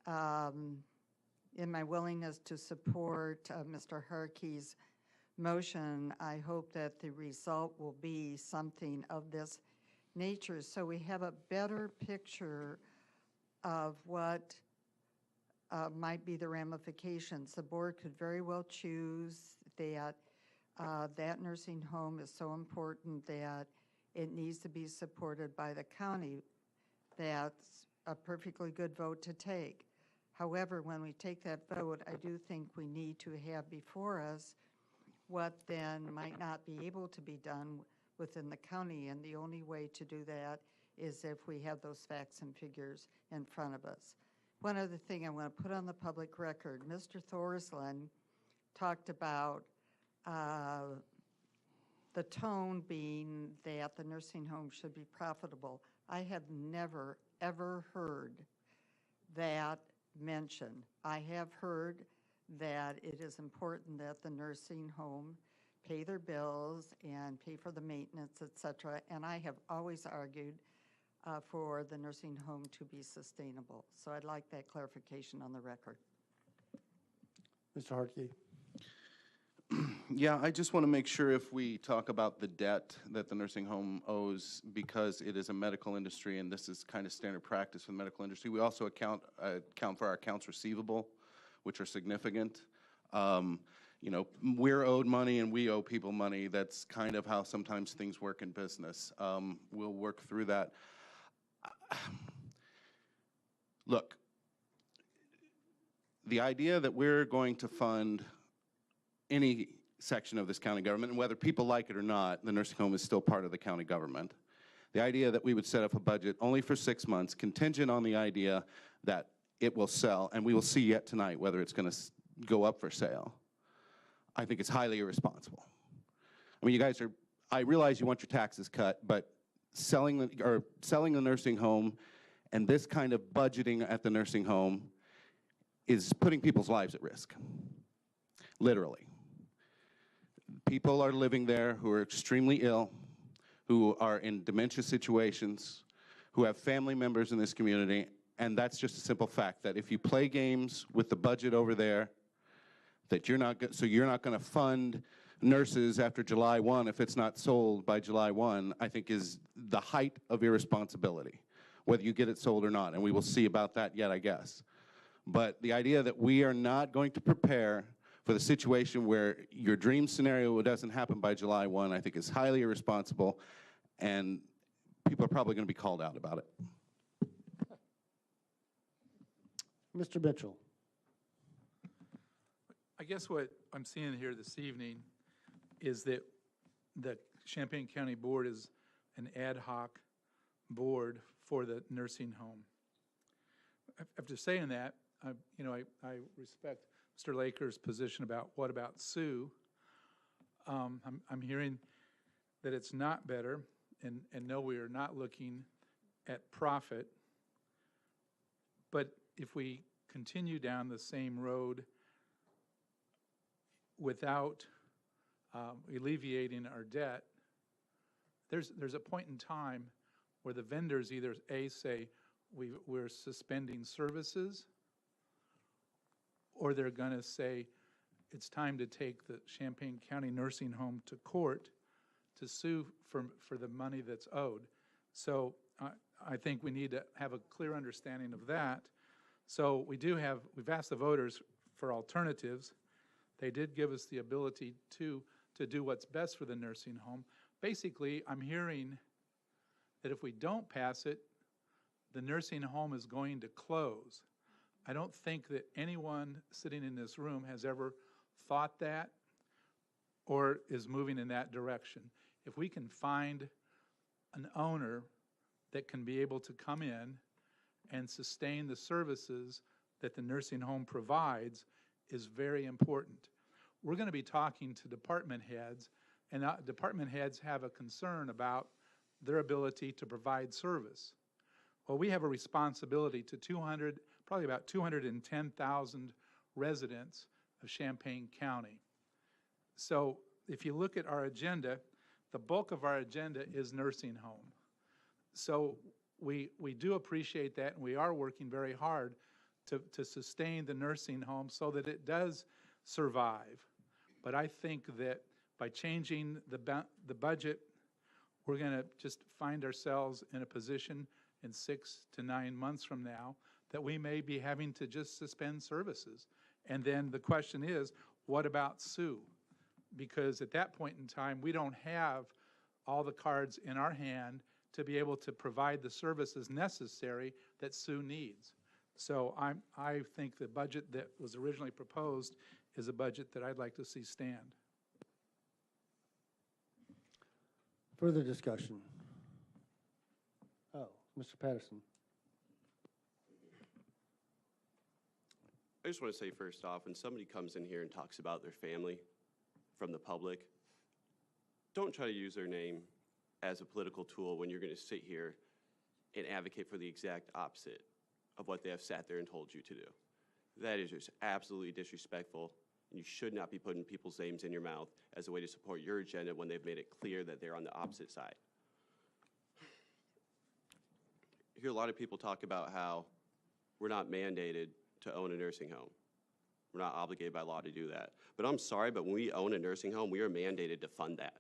in my willingness to support Mr. Harkey's motion, I hope that the result will be something of this nature so we have a better picture of what might be the ramifications. The board could very well choose that that nursing home is so important that it needs to be supported by the county. That's a perfectly good vote to take. However, when we take that vote, I do think we need to have before us what then might not be able to be done within the county, and the only way to do that is if we have those facts and figures in front of us. One other thing I want to put on the public record, Mr. Thorsland talked about the tone being that the nursing home should be profitable. I have never, ever heard that mentioned. I have heard that it is important that the nursing home pay their bills and pay for the maintenance, et cetera, and I have always argued for the nursing home to be sustainable. So I'd like that clarification on the record. Mr. Harkey. Yeah, I just want to make sure if we talk about the debt that the nursing home owes, because it is a medical industry and this is kind of standard practice for the medical industry, we also account for our accounts receivable, which are significant. You know, we're owed money and we owe people money. That's kind of how sometimes things work in business. We'll work through that. Look, the idea that we're going to fund any section of this county government, and whether people like it or not, the nursing home is still part of the county government. The idea that we would set up a budget only for 6 months, contingent on the idea that it will sell, and we will see yet tonight whether it's going to go up for sale, I think it's highly irresponsible. I mean, you guys are, I realize you want your taxes cut, but selling the nursing home and this kind of budgeting at the nursing home is putting people's lives at risk, literally. People are living there who are extremely ill, who are in dementia situations, who have family members in this community, and that's just a simple fact that if you play games with the budget over there, that you're not going to fund nurses after July 1 if it's not sold by July 1, I think is the height of irresponsibility, whether you get it sold or not, and we will see about that yet, I guess. But the idea that we are not going to prepare for the situation where your dream scenario doesn't happen by July 1, I think is highly irresponsible, and people are probably going to be called out about it. Mr. Mitchell. I guess what I'm seeing here this evening is that the Champaign County Board is an ad hoc board for the nursing home. After saying that, I respect Mr. Laker's position about what about Sue. I'm hearing that it's not better, and no, we are not looking at profit. But if we continue down the same road without alleviating our debt, there's a point in time where the vendors either A, say we're suspending services, or they're going to say it's time to take the Champaign County Nursing Home to court to sue for the money that's owed. So I think we need to have a clear understanding of that. So we've asked the voters for alternatives. They did give us the ability to do what's best for the nursing home. Basically, I'm hearing that if we don't pass it, the nursing home is going to close. I don't think that anyone sitting in this room has ever thought that or is moving in that direction. If we can find an owner that can be able to come in and sustain the services that the nursing home provides is very important. We're going to be talking to department heads, and department heads have a concern about their ability to provide service. Well, we have a responsibility to probably about 210,000 residents of Champaign County. So if you look at our agenda, the bulk of our agenda is nursing home. So we do appreciate that, and we are working very hard to sustain the nursing home so that it does survive. But I think that by changing the budget, we're going to just find ourselves in a position in 6 to 9 months from now that we may be having to just suspend services. And then the question is, what about Sue? Because at that point in time, we don't have all the cards in our hand to be able to provide the services necessary that Sue needs. So I think the budget that was originally proposed is a budget that I'd like to see stand. Further discussion? Oh, Mr. Patterson. I just want to say first off, when somebody comes in here and talks about their family from the public, don't try to use their name as a political tool when you're going to sit here and advocate for the exact opposite of what they have sat there and told you to do. That is just absolutely disrespectful, and you should not be putting people's names in your mouth as a way to support your agenda when they've made it clear that they're on the opposite side. I hear a lot of people talk about how we're not mandated to own a nursing home. We're not obligated by law to do that. But I'm sorry, but when we own a nursing home, we are mandated to fund that.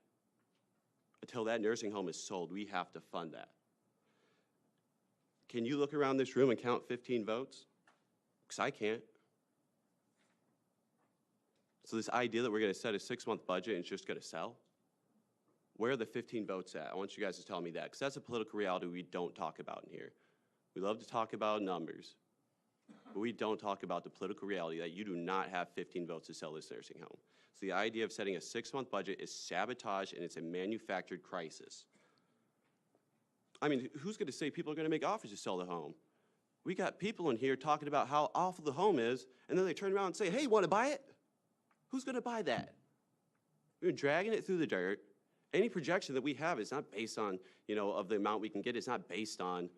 Until that nursing home is sold, we have to fund that. Can you look around this room and count 15 votes? Because I can't. So this idea that we're going to set a 6-month budget and it's just going to sell, where are the 15 votes at? I want you guys to tell me that, because that's a political reality we don't talk about in here. We love to talk about numbers, but we don't talk about the political reality that you do not have 15 votes to sell this nursing home. So the idea of setting a 6-month budget is sabotage, and it's a manufactured crisis. I mean, who's going to say people are going to make offers to sell the home? We got people in here talking about how awful the home is, and then they turn around and say, hey, want to buy it? Who's going to buy that? We're dragging it through the dirt. Any projection that we have is not based on, of the amount we can get. It's not based on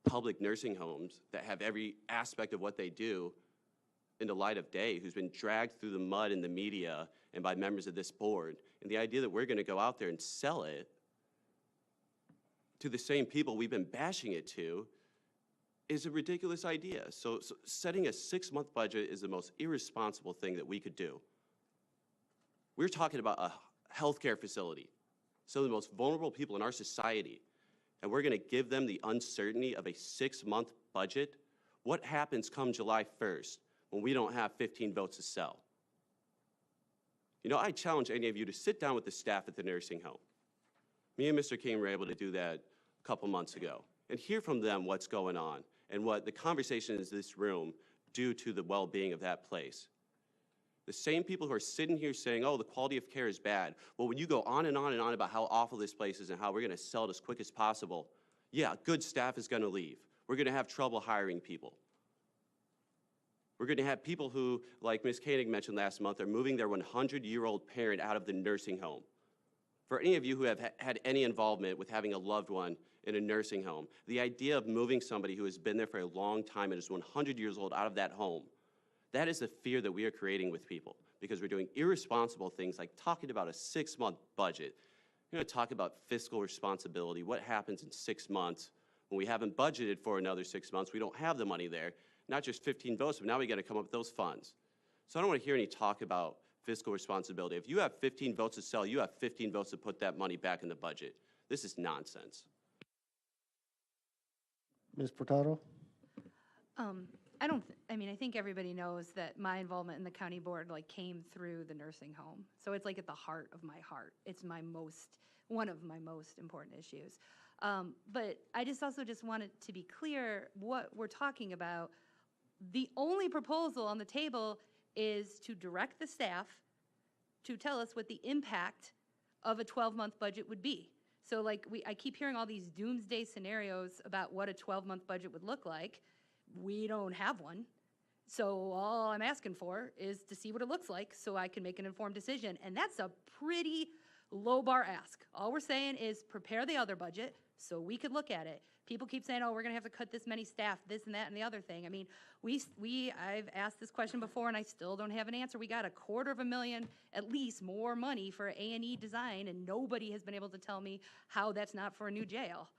public nursing homes that have every aspect of what they do in the light of day, who's been dragged through the mud in the media and by members of this board. And the idea that we're going to go out there and sell it to the same people we've been bashing it to is a ridiculous idea. So setting a 6-month budget is the most irresponsible thing that we could do. We're talking about a healthcare facility, some of the most vulnerable people in our society, and we're going to give them the uncertainty of a 6-month budget. What happens come July 1st when we don't have 15 votes to sell? I challenge any of you to sit down with the staff at the nursing home. Me and Mr. King were able to do that a couple months ago and hear from them what's going on and what the conversations in this room do to the well-being of that place. The same people who are sitting here saying, oh, the quality of care is bad. Well, when you go on and on and on about how awful this place is and how we're going to sell it as quick as possible, yeah, good staff is going to leave. We're going to have trouble hiring people. We're going to have people who, like Ms. Koenig mentioned last month, are moving their 100-year-old parent out of the nursing home. For any of you who have had any involvement with having a loved one in a nursing home, the idea of moving somebody who has been there for a long time and is 100 years old out of that home, that is the fear that we are creating with people because we're doing irresponsible things like talking about a 6-month budget. We're going to talk about fiscal responsibility, what happens in 6 months when we haven't budgeted for another 6 months, we don't have the money there, not just 15 votes, but now we got to come up with those funds. So I don't want to hear any talk about fiscal responsibility. If you have 15 votes to sell, you have 15 votes to put that money back in the budget. This is nonsense. Ms. Furtado? I think everybody knows that my involvement in the county board came through the nursing home. So it's at the heart of my heart. It's one of my most important issues. But I also wanted to be clear what we're talking about. The only proposal on the table is to direct the staff to tell us what the impact of a 12-month budget would be. So I keep hearing all these doomsday scenarios about what a 12-month budget would look like. We don't have one. So all I'm asking for is to see what it looks like so I can make an informed decision. And that's a pretty low bar ask. All we're saying is prepare the other budget so we could look at it. People keep saying, oh, we're going to have to cut this many staff, this and that and the other thing. I mean, I've asked this question before and I still don't have an answer. We got $250,000 at least more money for A&E design and nobody has been able to tell me how that's not for a new jail.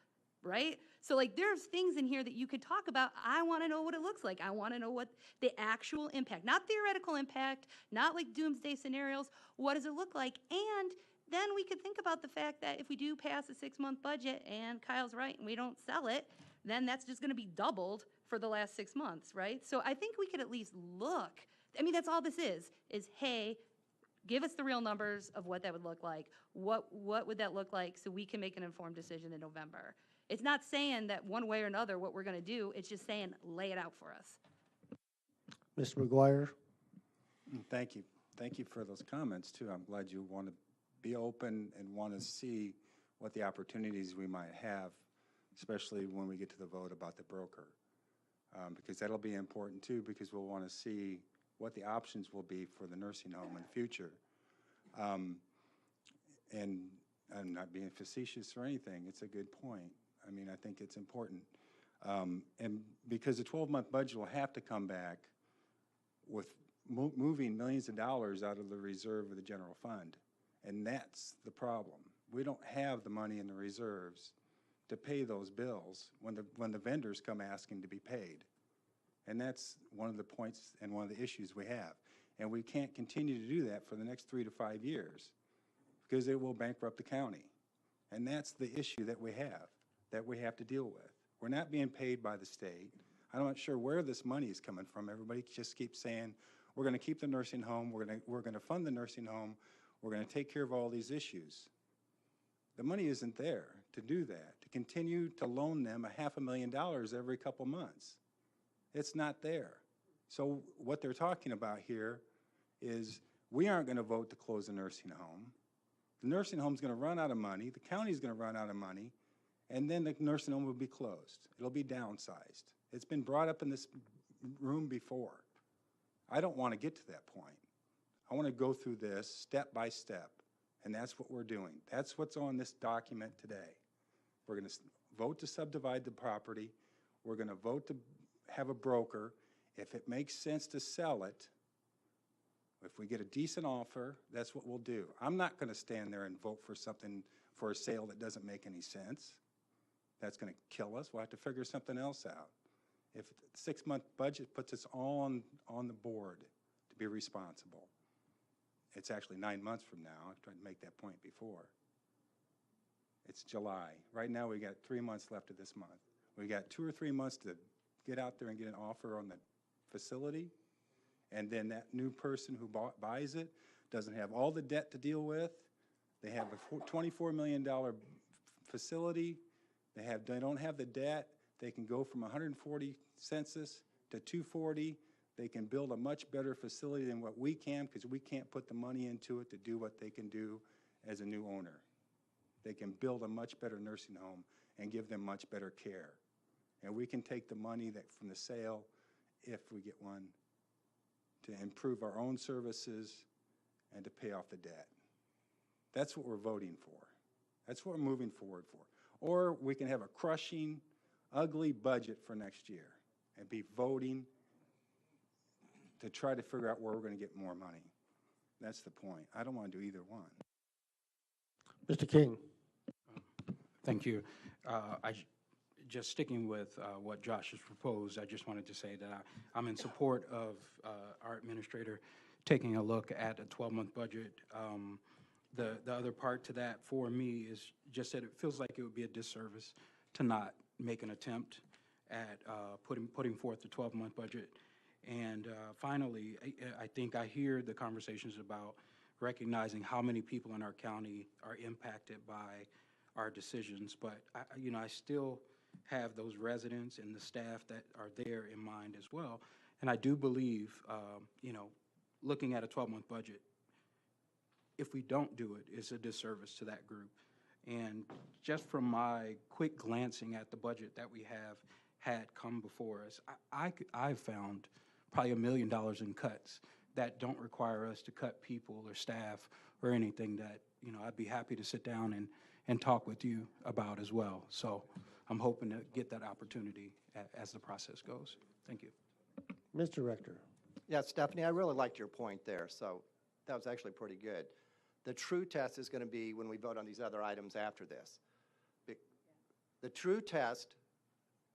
Right? So there's things in here that you could talk about. I want to know what it looks like. I want to know what the actual impact, not theoretical impact, not doomsday scenarios. What does it look like? And then we could think about the fact that if we do pass a 6-month budget and Kyle's right and we don't sell it, then that's just going to be doubled for the last 6 months, right? So I think we could at least look. I mean, that's all this is hey, give us the real numbers of what that would look like. What would that look like so we can make an informed decision in November? It's not saying that one way or another what we're going to do. It's just saying lay it out for us. Mr. McGuire? Thank you. Thank you for those comments, too. I'm glad you want to be open and want to see what the opportunities we might have, especially when we get to the vote about the broker. Because that'll be important, too, because we'll want to see what the options will be for the nursing home in the future. And I'm not being facetious or anything. It's a good point. I mean, I think it's important. And because the 12-month budget will have to come back with moving millions of dollars out of the reserve of the general fund. And that's the problem. We don't have the money in the reserves to pay those bills when the vendors come asking to be paid. And that's one of the points and one of the issues we have. And we can't continue to do that for the next 3 to 5 years because it will bankrupt the county. And that's the issue that we have to deal with. We're not being paid by the state. I'm not sure where this money is coming from. Everybody just keeps saying, we're going to keep the nursing home, we're going to fund the nursing home, we're going to take care of all these issues. The money isn't there to do that, to continue to loan them $500,000 every couple months. It's not there. So what they're talking about here is we aren't going to vote to close the nursing home. The nursing home's going to run out of money, the county's going to run out of money, and then the nursing home will be closed. It'll be downsized. It's been brought up in this room before. I don't want to get to that point. I want to go through this step by step, and that's what we're doing. That's what's on this document today. We're going to vote to subdivide the property. We're going to vote to have a broker. If it makes sense to sell it, if we get a decent offer, that's what we'll do. I'm not going to stand there and vote for something for a sale that doesn't make any sense. That's going to kill us. We'll have to figure something else out. If the 6-month budget puts us all on the board to be responsible, it's actually 9 months from now. I tried to make that point before. It's July. Right now we got 3 months left of this month. We got 2 or 3 months to get out there and get an offer on the facility, and then that new person who buys it doesn't have all the debt to deal with. They have a $24 million facility. They don't have the debt. They can go from 140 census to 240. They can build a much better facility than what we can because we can't put the money into it to do what they can do as a new owner. They can build a much better nursing home and give them much better care. And we can take the money that from the sale, if we get one, to improve our own services and to pay off the debt. That's what we're voting for. That's what we're moving forward for. Or we can have a crushing, ugly budget for next year and be voting to try to figure out where we're going to get more money. That's the point. I don't want to do either one. Mr. King. Thank you. Just sticking with what Josh has proposed, I just wanted to say that I'm in support of our administrator taking a look at a 12-month budget. The other part to that for me is just that it feels like it would be a disservice to not make an attempt at putting forth the 12-month budget. And finally, I think I hear the conversations about recognizing how many people in our county are impacted by our decisions, but I still have those residents and the staff that are there in mind as well. And I do believe, looking at a 12-month budget, if we don't do it, it's a disservice to that group. And just from my quick glancing at the budget that we have had come before us, I've found probably $1 million in cuts that don't require us to cut people or staff or anything that, I'd be happy to sit down and talk with you about as well. So I'm hoping to get that opportunity as the process goes. Thank you. Mr. Rector. Yeah, Stephanie, I really liked your point there, so that was actually pretty good. The true test is going to be when we vote on these other items after this. The true test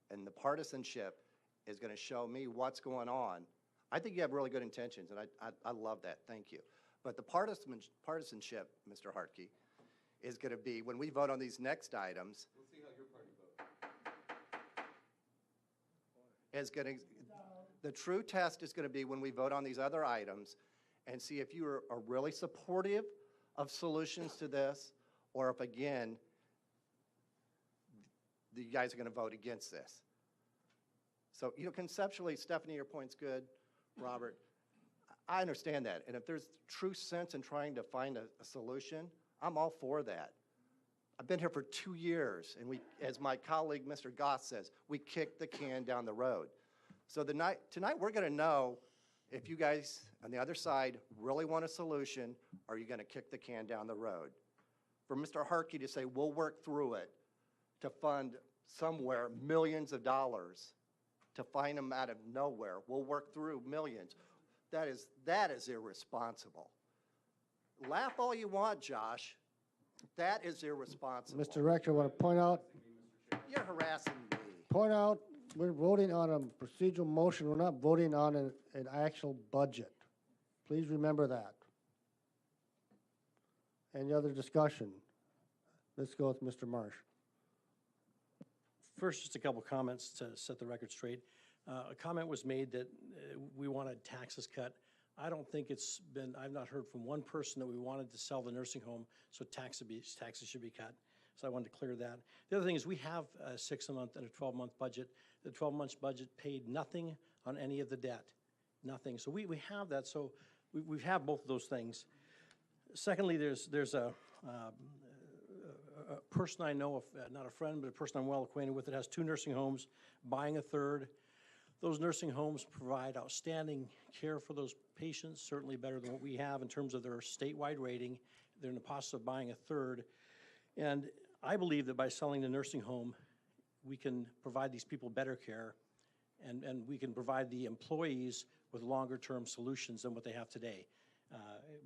and the partisanship is going to show me what's going on. I think you have really good intentions, and I love that. Thank you. But the partisanship, Mr. Hartke, is going to be when we vote on these next items. We'll see how your party votes. The true test is going to be when we vote on these other items and see if you are really supportive of solutions to this, or if, again, you guys are going to vote against this. So, conceptually, Stephanie, your point's good. Robert, I understand that. And if there's true sense in trying to find a solution, I'm all for that. I've been here for 2 years, and as my colleague, Mr. Goss says, we kicked the can down the road. So tonight we're going to know if you guys on the other side really want a solution, or are you going to kick the can down the road? For Mr. Hartke to say, we'll work through it to fund somewhere millions of dollars, to find them out of nowhere, we'll work through millions. That is irresponsible. Laugh all you want, Josh. That is irresponsible. Mr. Rector, I want to point out. You're harassing me. Point out, we're voting on a procedural motion. We're not voting on an actual budget. Please remember that. Any other discussion? Let's go with Mr. Marsh. First, just a couple comments to set the record straight. A comment was made that we wanted taxes cut. I don't think I've not heard from one person that we wanted to sell the nursing home, so taxes should be cut. So I wanted to clear that. The other thing is we have a 6-month and a 12-month budget. The 12-month budget paid nothing on any of the debt, nothing. So we have that, so we have both of those things. Secondly, there's a person I know, not a friend, but a person I'm well acquainted with that has 2 nursing homes, buying a third. Those nursing homes provide outstanding care for those patients, certainly better than what we have in terms of their statewide rating. They're in the process of buying a third. And I believe that by selling the nursing home, we can provide these people better care, and we can provide the employees with longer-term solutions than what they have today,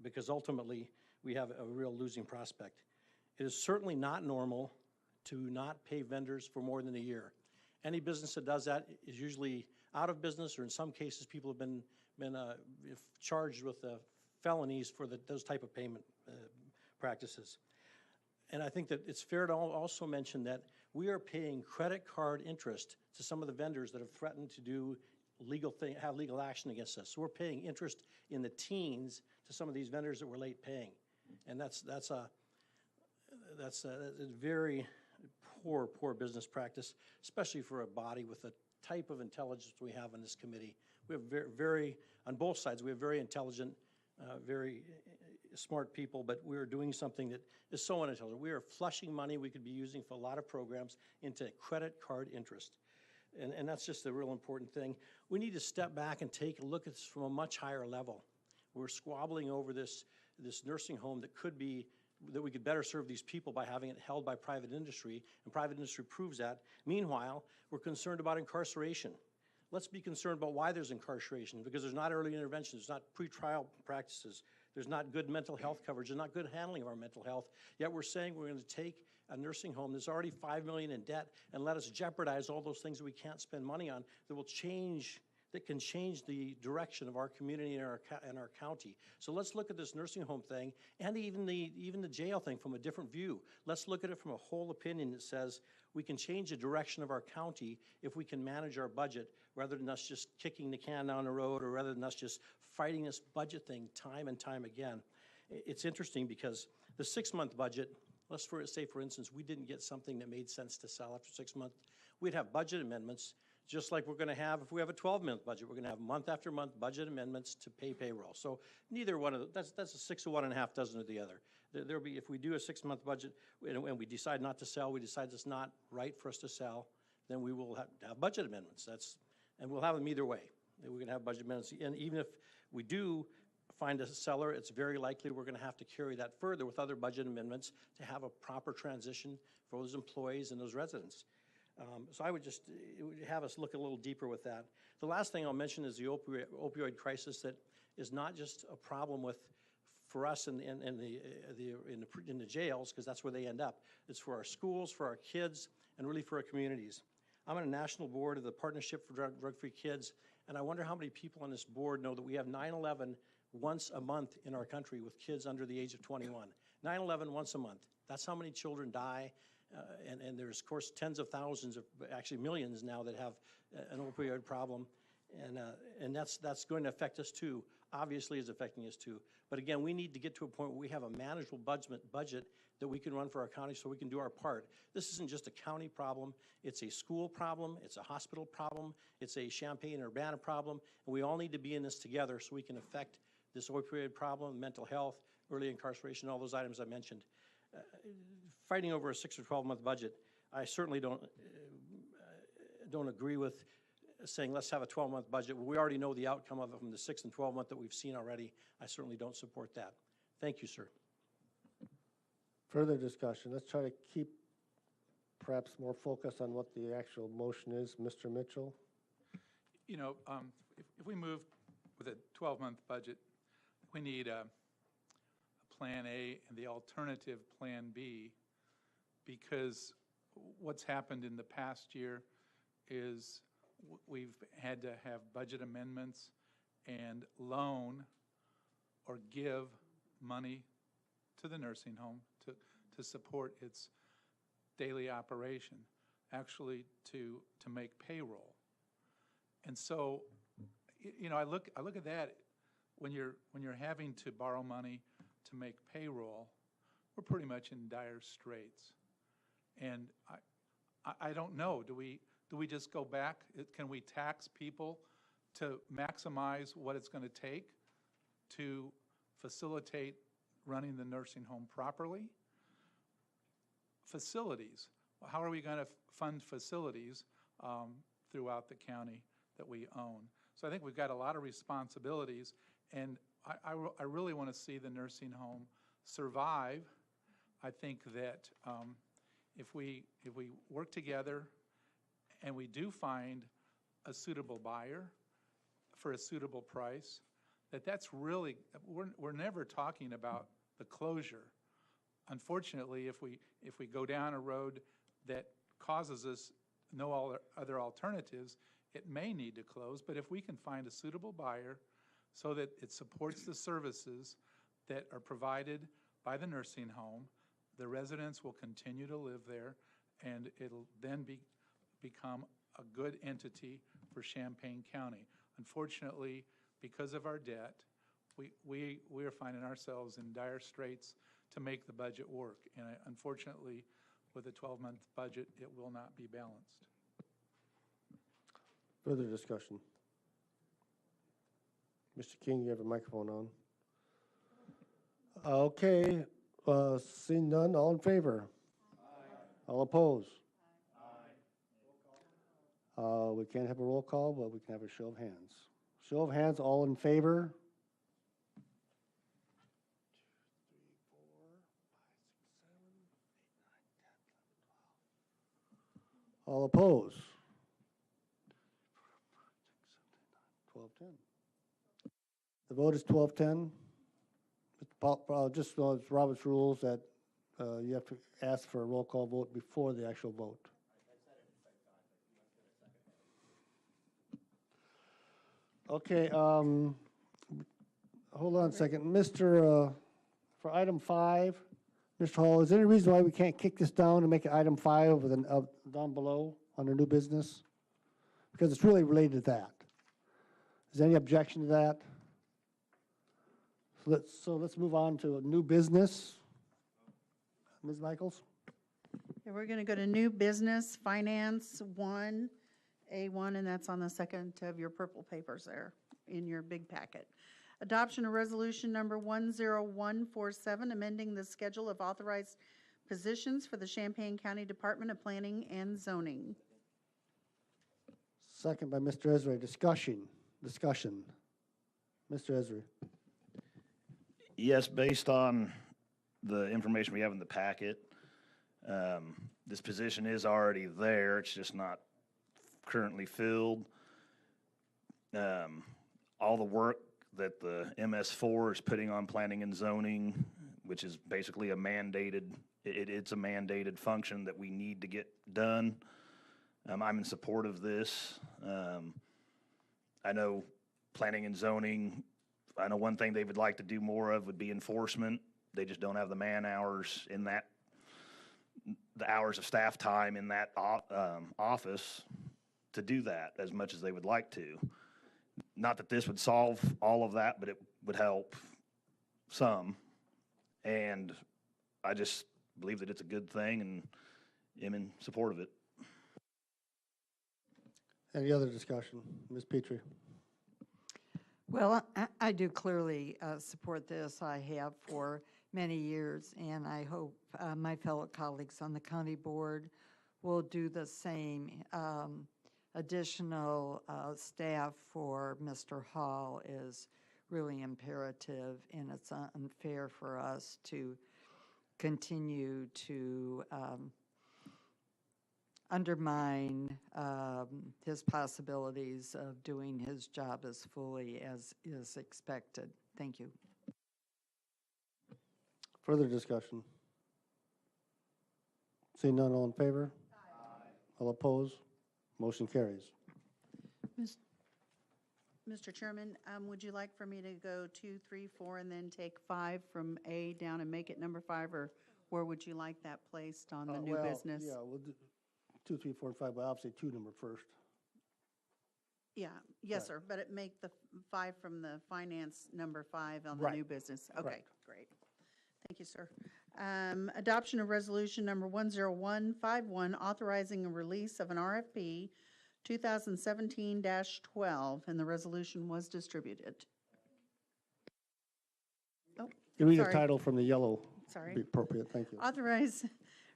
because ultimately we have a real losing prospect. It is certainly not normal to not pay vendors for more than a year. Any business that does that is usually out of business, or in some cases people have been charged with felonies for those type of payment practices. And I think that it's fair to also mention that we are paying credit card interest to some of the vendors that have threatened to do have legal action against us. So we're paying interest in the teens to some of these vendors that were late paying, and that's a very poor business practice, especially for a body with the type of intelligence we have in this committee. We have very, on both sides, we have very intelligent, very smart people, but we are doing something that is so unintelligent. We are flushing money we could be using for a lot of programs into credit card interest. And that's just a real important thing. We need to step back and take a look at this from a much higher level. We're squabbling over this nursing home that we could better serve these people by having it held by private industry, and private industry proves that. Meanwhile, we're concerned about incarceration. Let's be concerned about why there's incarceration, because there's not early intervention, there's not pretrial practices, there's not good mental health coverage, there's not good handling of our mental health, yet we're saying we're going to take a nursing home that's already $5 million in debt and let us jeopardize all those things that we can't spend money on that can change the direction of our community and our county. So let's look at this nursing home thing and even the jail thing from a different view. Let's look at it from a whole opinion that says we can change the direction of our county if we can manage our budget rather than us just kicking the can down the road or rather than us just fighting this budget thing time and time again. It's interesting because the 6-month budget, let's say for instance, we didn't get something that made sense to sell after 6 months, we'd have budget amendments just like we're going to have if we have a 12-month budget. We're going to have month after month budget amendments to pay payroll. So neither one of that's a 6 of one and a half dozen of the other. There'll be, if we do a 6-month budget and we decide not to sell, we decide it's not right for us to sell, then we will have budget amendments. And we'll have them either way. We're going to have budget amendments. And even if we do find a seller, it's very likely we're going to have to carry that further with other budget amendments to have a proper transition for those employees and those residents. So it would have us look a little deeper with that. The last thing I'll mention is the opioid crisis that is not just a problem for us in the jails, because that's where they end up. It's for our schools, for our kids, and really for our communities. I'm on a national board of the Partnership for Drug-Free Kids, and I wonder how many people on this board know that we have 9/11 once a month in our country with kids under the age of 21. 9/11 once a month. That's how many children die. And there's, of course, tens of thousands, actually millions now that have an opioid problem. And that's going to affect us too. Obviously, it's affecting us too. But again, we need to get to a point where we have a manageable budget that we can run for our county so we can do our part. This isn't just a county problem. It's a school problem. It's a hospital problem. It's a Champaign or Urbana problem. And we all need to be in this together so we can affect this opioid problem, mental health, early incarceration, all those items I mentioned. Fighting over a 6 or 12-month budget, I certainly don't agree with saying let's have a 12-month budget. We already know the outcome of it from the 6 and 12-month that we've seen already. I certainly don't support that. Thank you, sir. Further discussion. Let's try to keep perhaps more focus on what the actual motion is. Mr. Mitchell? You know, if we move with a 12-month budget, we need a Plan A and the alternative Plan B, because what's happened in the past year is we've had to have budget amendments and loan or give money to the nursing home to support its daily operation, actually to make payroll. And so, you know, I look at that when you're having to borrow money to make payroll, we're pretty much in dire straits. And I don't know, do we just go back? Can we tax people to maximize what it's going to take to facilitate running the nursing home properly? Facilities. How are we going to fund facilities throughout the county that we own? So I think we've got a lot of responsibilities, and I really want to see the nursing home survive. I think that if we work together and we do find a suitable buyer for a suitable price, that's really, we're never talking about the closure. Unfortunately, if we go down a road that causes us no other alternatives, it may need to close. But if we can find a suitable buyer so that it supports the services that are provided by the nursing home, the residents will continue to live there, and it'll then become a good entity for Champaign County. Unfortunately, because of our debt, we are finding ourselves in dire straits to make the budget work. And unfortunately, with a 12-month budget, it will not be balanced. Further discussion. Mr. King, you have your microphone on. Okay, seeing none, all in favor? All opposed? We can't have a roll call, but we can have a show of hands. Show of hands, all in favor? All opposed? 12-10. The vote is 12-10. Just it's Robert's rules that you have to ask for a roll call vote before the actual vote. Okay, hold on a second. For item 5, Mr. Hall, is there any reason why we can't kick this down and make it item 5 with down below under new business? Because it's really related to that. Is there any objection to that? So let's move on to new business. Ms. Michaels? Okay, we're going to go to new business, finance 1, A1, and that's on the second of your purple papers there in your big packet. Adoption of resolution number 10147, amending the schedule of authorized positions for the Champaign County Department of Planning and Zoning. Second by Mr. Esri. Discussion. Mr. Esri. Yes, based on the information we have in the packet, this position is already there. It's just not currently filled. All the work that the MS4 is putting on planning and zoning, which is basically a mandated, it's a mandated function that we need to get done. I'm in support of this. I know planning and zoning, I know one thing they would like to do more of would be enforcement. They just don't have the man hours in that, the hours of staff time in that office to do that as much as they would like to. Not that this would solve all of that, but it would help some. And I just believe that it's a good thing and am in support of it. Any other discussion? Ms. Petrie. Well, I do clearly support this. I have for many years, and I hope my fellow colleagues on the county board will do the same. Additional staff for Mr. Hall is really imperative, and it's unfair for us to continue to undermine his possibilities of doing his job as fully as is expected. Thank you. Further discussion? Seeing none, all in favor? Aye. All opposed? Motion carries. Mr. Chairman, would you like for me to go 2, 3, 4, and then take 5 from A down and make it number 5, or where would you like that placed on the new business? Yeah, we'll do 2, 3, 4, and 5, but obviously 2 number first. Yeah, yes, Right. sir, but it make the 5 from the finance number 5 on the Right. new business. Okay, Correct. great. Thank you, sir. Adoption of resolution number 10151, authorizing a release of an RFP 2017-12, and the resolution was distributed. Oh, You read the sorry. title from the yellow. Sorry. Be appropriate, thank you. Authorize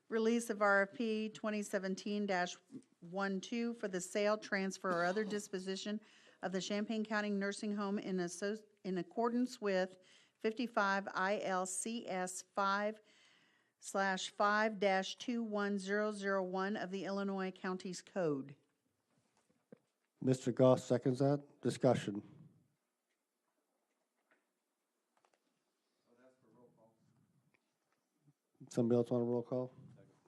release of RFP 2017-12 for the sale, transfer, or other disposition of the Champaign County Nursing Home in accordance with 55 ILCS 5/5-21001 of the Illinois Counties Code. Mr. Goss seconds that. Discussion. Somebody else want a roll call?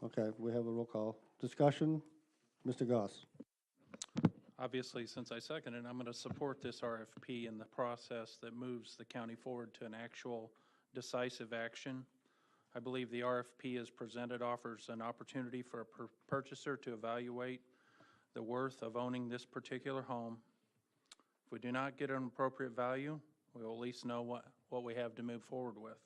Okay, we have a roll call. Discussion, Mr. Goss. Obviously, since I seconded, I'm going to support this RFP in the process that moves the county forward to an actual decisive action. I believe the RFP as presented offers an opportunity for a purchaser to evaluate the worth of owning this particular home. If we do not get an appropriate value, we will at least know what we have to move forward with.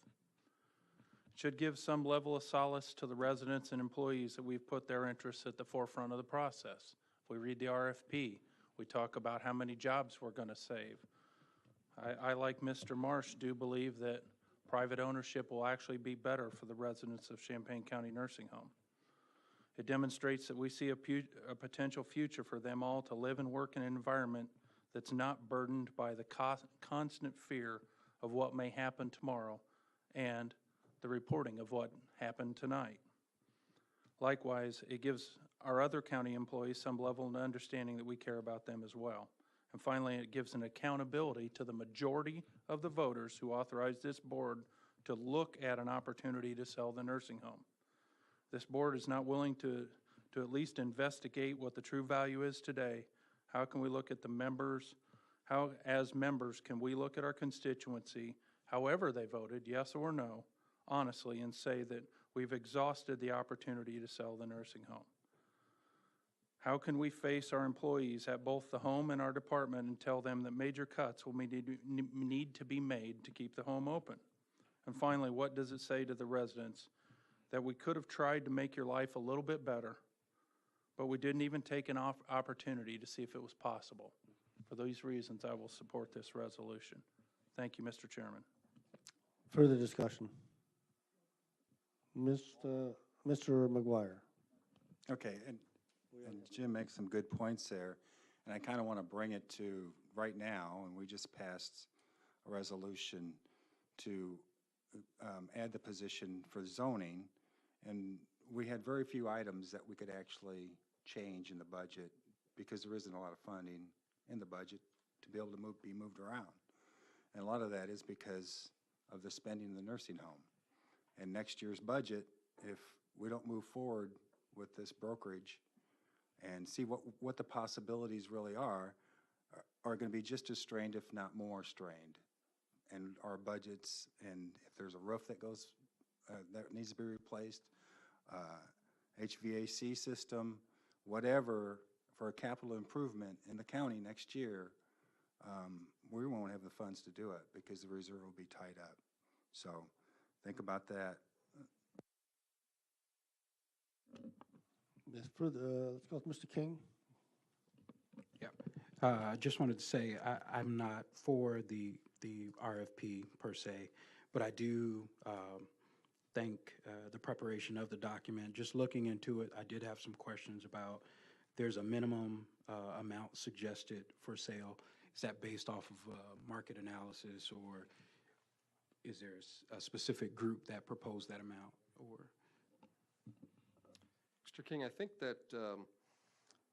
It should give some level of solace to the residents and employees that we've put their interests at the forefront of the process. If we read the RFP, we talk about how many jobs we're going to save. I, like Mr. Marsh, do believe that private ownership will actually be better for the residents of Champaign County Nursing Home. It demonstrates that we see a potential future for them all to live and work in an environment that's not burdened by the constant fear of what may happen tomorrow and the reporting of what happened tonight. Likewise, it gives our other county employees some level of understanding that we care about them as well. And finally, it gives an accountability to the majority of the voters who authorized this board to look at an opportunity to sell the nursing home. This board is not willing to at least investigate what the true value is today. How can we look at the members? How, as members, can we look at our constituency, however they voted, yes or no, honestly, and say that we've exhausted the opportunity to sell the nursing home? How can we face our employees at both the home and our department and tell them that major cuts will need to be made to keep the home open? And finally, what does it say to the residents that we could have tried to make your life a little bit better, but we didn't even take an opportunity to see if it was possible? For these reasons, I will support this resolution. Thank you, Mr. Chairman. Further discussion? Mr. McGuire. Okay, and Jim makes some good points there, and I kind of want to bring it to right now, and we just passed a resolution to add the position for zoning, and we had very few items that we could actually change in the budget because there isn't a lot of funding in the budget to be able to be moved around. And a lot of that is because of the spending in the nursing home. And next year's budget, if we don't move forward with this brokerage and see what the possibilities really are going to be just as strained, if not more strained. And our budgets, and if there's a roof that goes, that needs to be replaced, HVAC system, whatever, for a capital improvement in the county next year, we won't have the funds to do it because the reserve will be tied up. So think about that. Let's go with Mr. King. Yeah. I just wanted to say I'm not for the RFP per se, but I do think the preparation of the document, just looking into it, I did have some questions about there's a minimum amount suggested for sale. Is that based off of market analysis, or is there a specific group that proposed that amount? Or Mr. King, I think that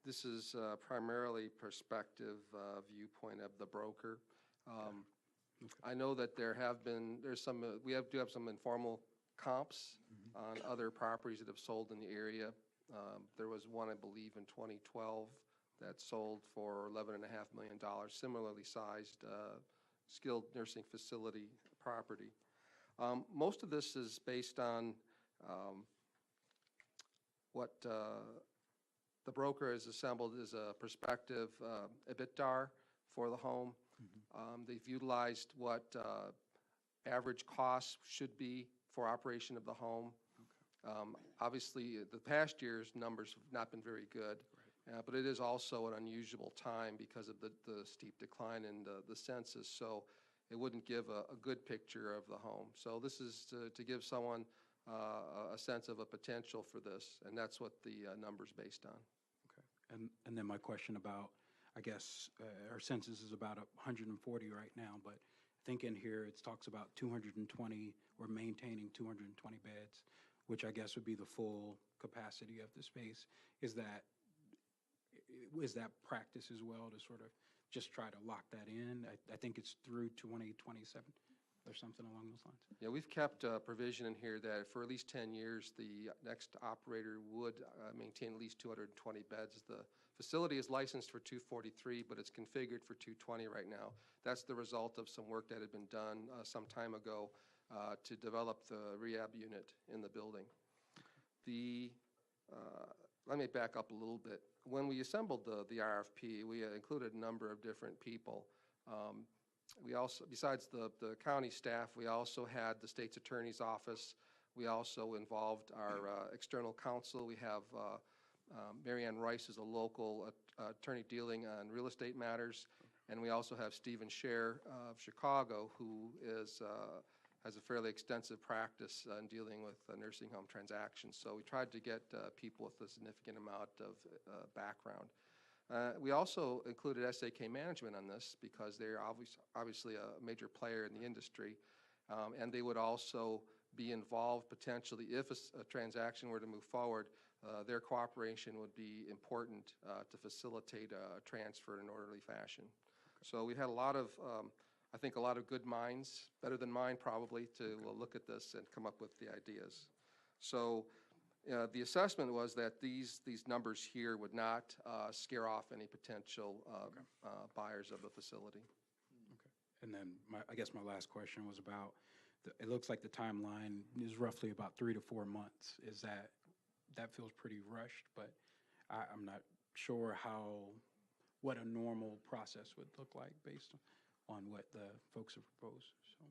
this is primarily perspective viewpoint of the broker. I know that there have been, we do have some informal comps on other properties that have sold in the area. There was one, I believe, in 2012 that sold for $11.5 million, similarly sized skilled nursing facility property. Most of this is based on what the broker has assembled as a prospective EBITDA for the home. They've utilized what average costs should be for operation of the home. Obviously, the past year's numbers have not been very good, but it is also an unusual time because of the steep decline in the census, so it wouldn't give a good picture of the home. So this is to give someone a sense of a potential for this, and that's what the number's based on. Okay. And then my question about, I guess, our census is about 140 right now, but I think in here it talks about 220, we're maintaining 220 beds, which I guess would be the full capacity of the space. Is that practice as well to sort of just try to lock that in? I think it's through 2027 or something along those lines. Yeah, we've kept a provision in here that for at least 10 years, the next operator would maintain at least 220 beds. The facility is licensed for 243, but it's configured for 220 right now. That's the result of some work that had been done some time ago to develop the rehab unit in the building. Let me back up a little bit. When we assembled the RFP, we included a number of different people. We also, besides the county staff, we also had the state's attorney's office. We also involved our external counsel. We have Mary Ann Rice is a local attorney dealing on real estate matters. And we also have Stephen Scher of Chicago, who has a fairly extensive practice in dealing with nursing home transactions. So we tried to get people with a significant amount of background. We also included SAK Management on this because they're obviously a major player in the industry, and they would also be involved potentially if a transaction were to move forward. Their cooperation would be important to facilitate a transfer in an orderly fashion. So we had a lot of, I think, a lot of good minds, better than mine probably, to look at this and come up with the ideas. So the assessment was that these numbers here would not scare off any potential buyers of the facility. And then I guess my last question was about, it looks like the timeline is roughly about 3 to 4 months. Is that feels pretty rushed, but I'm not sure what a normal process would look like based on what the folks have proposed. So.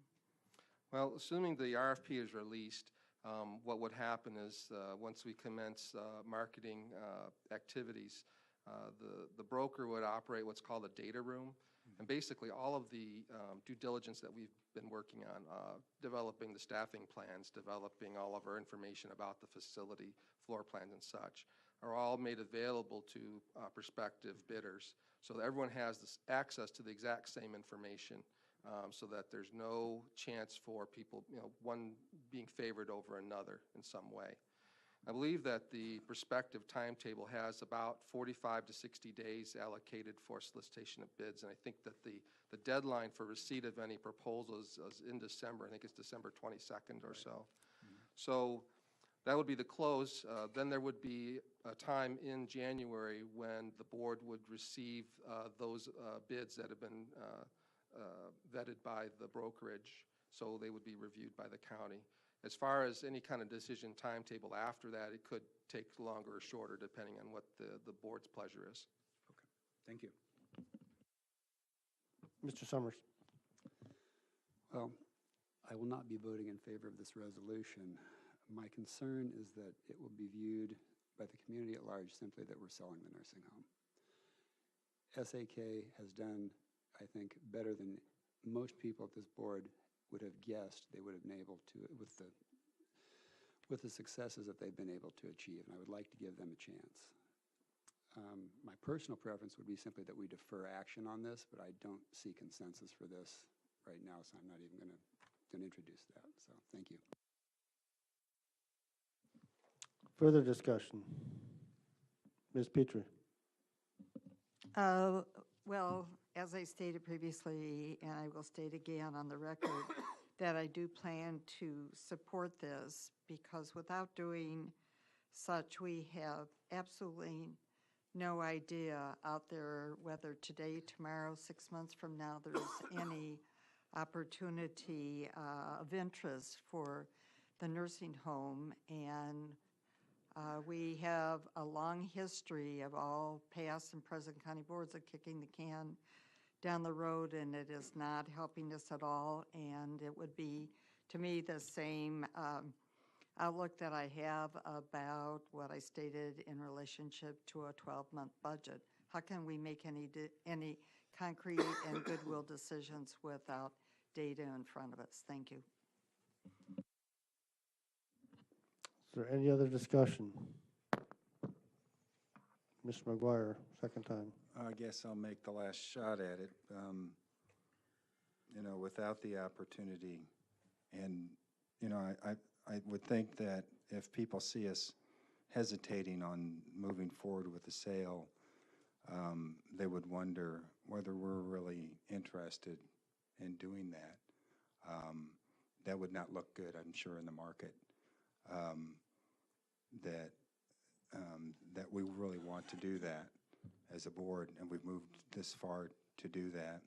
Well, assuming the RFP is released, what would happen is once we commence marketing activities, the broker would operate what's called a data room. And basically all of the due diligence that we've been working on, developing the staffing plans, developing all of our information about the facility, floor plans and such, are all made available to prospective bidders. So that everyone has this access to the exact same information, so that there's no chance for people, one being favored over another in some way. I believe that the prospective timetable has about 45 to 60 days allocated for solicitation of bids, and I think that the deadline for receipt of any proposals is in December. I think it's December 22nd or so. So that would be the close. Then there would be a time in January when the board would receive those bids that have been vetted by the brokerage, so they would be reviewed by the county. As far as any kind of decision timetable after that, it could take longer or shorter depending on what the board's pleasure is. Okay, thank you. Mr. Summers. Well, I will not be voting in favor of this resolution. My concern is that it will be viewed by the community at large simply that we're selling the nursing home. SAK has done, I think, better than most people at this board would have guessed they would have been able to, with the successes that they've been able to achieve, and I would like to give them a chance. My personal preference would be simply that we defer action on this, but I don't see consensus for this right now, so I'm not even going to introduce that. So thank you. Further discussion. Ms. Petrie. Well, as I stated previously, and I will state again on the record, that I do plan to support this because without doing such, we have absolutely no idea out there whether today, tomorrow, 6 months from now, there's any opportunity of interest for the nursing home. And we have a long history of all past and present county boards of kicking the can down the road, and it is not helping us at all. And it would be, to me, the same outlook that I have about what I stated in relationship to a 12-month budget. How can we make any concrete and goodwill decisions without data in front of us? Thank you. Is there any other discussion? Mr. McGuire, second time. I guess I'll make the last shot at it. Without the opportunity, and, I would think that if people see us hesitating on moving forward with the sale, they would wonder whether we're really interested in doing that. That would not look good, I'm sure, in the market. That we really want to do that as a board, and we've moved this far to do that.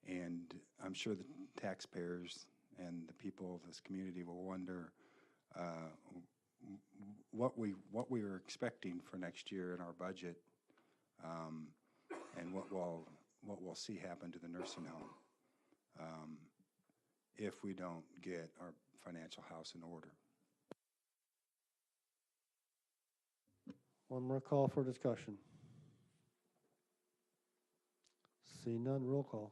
And I'm sure the taxpayers and the people of this community will wonder what we were expecting for next year in our budget, and what we'll see happen to the nursing home if we don't get our financial house in order. One more call for discussion. See none, roll call.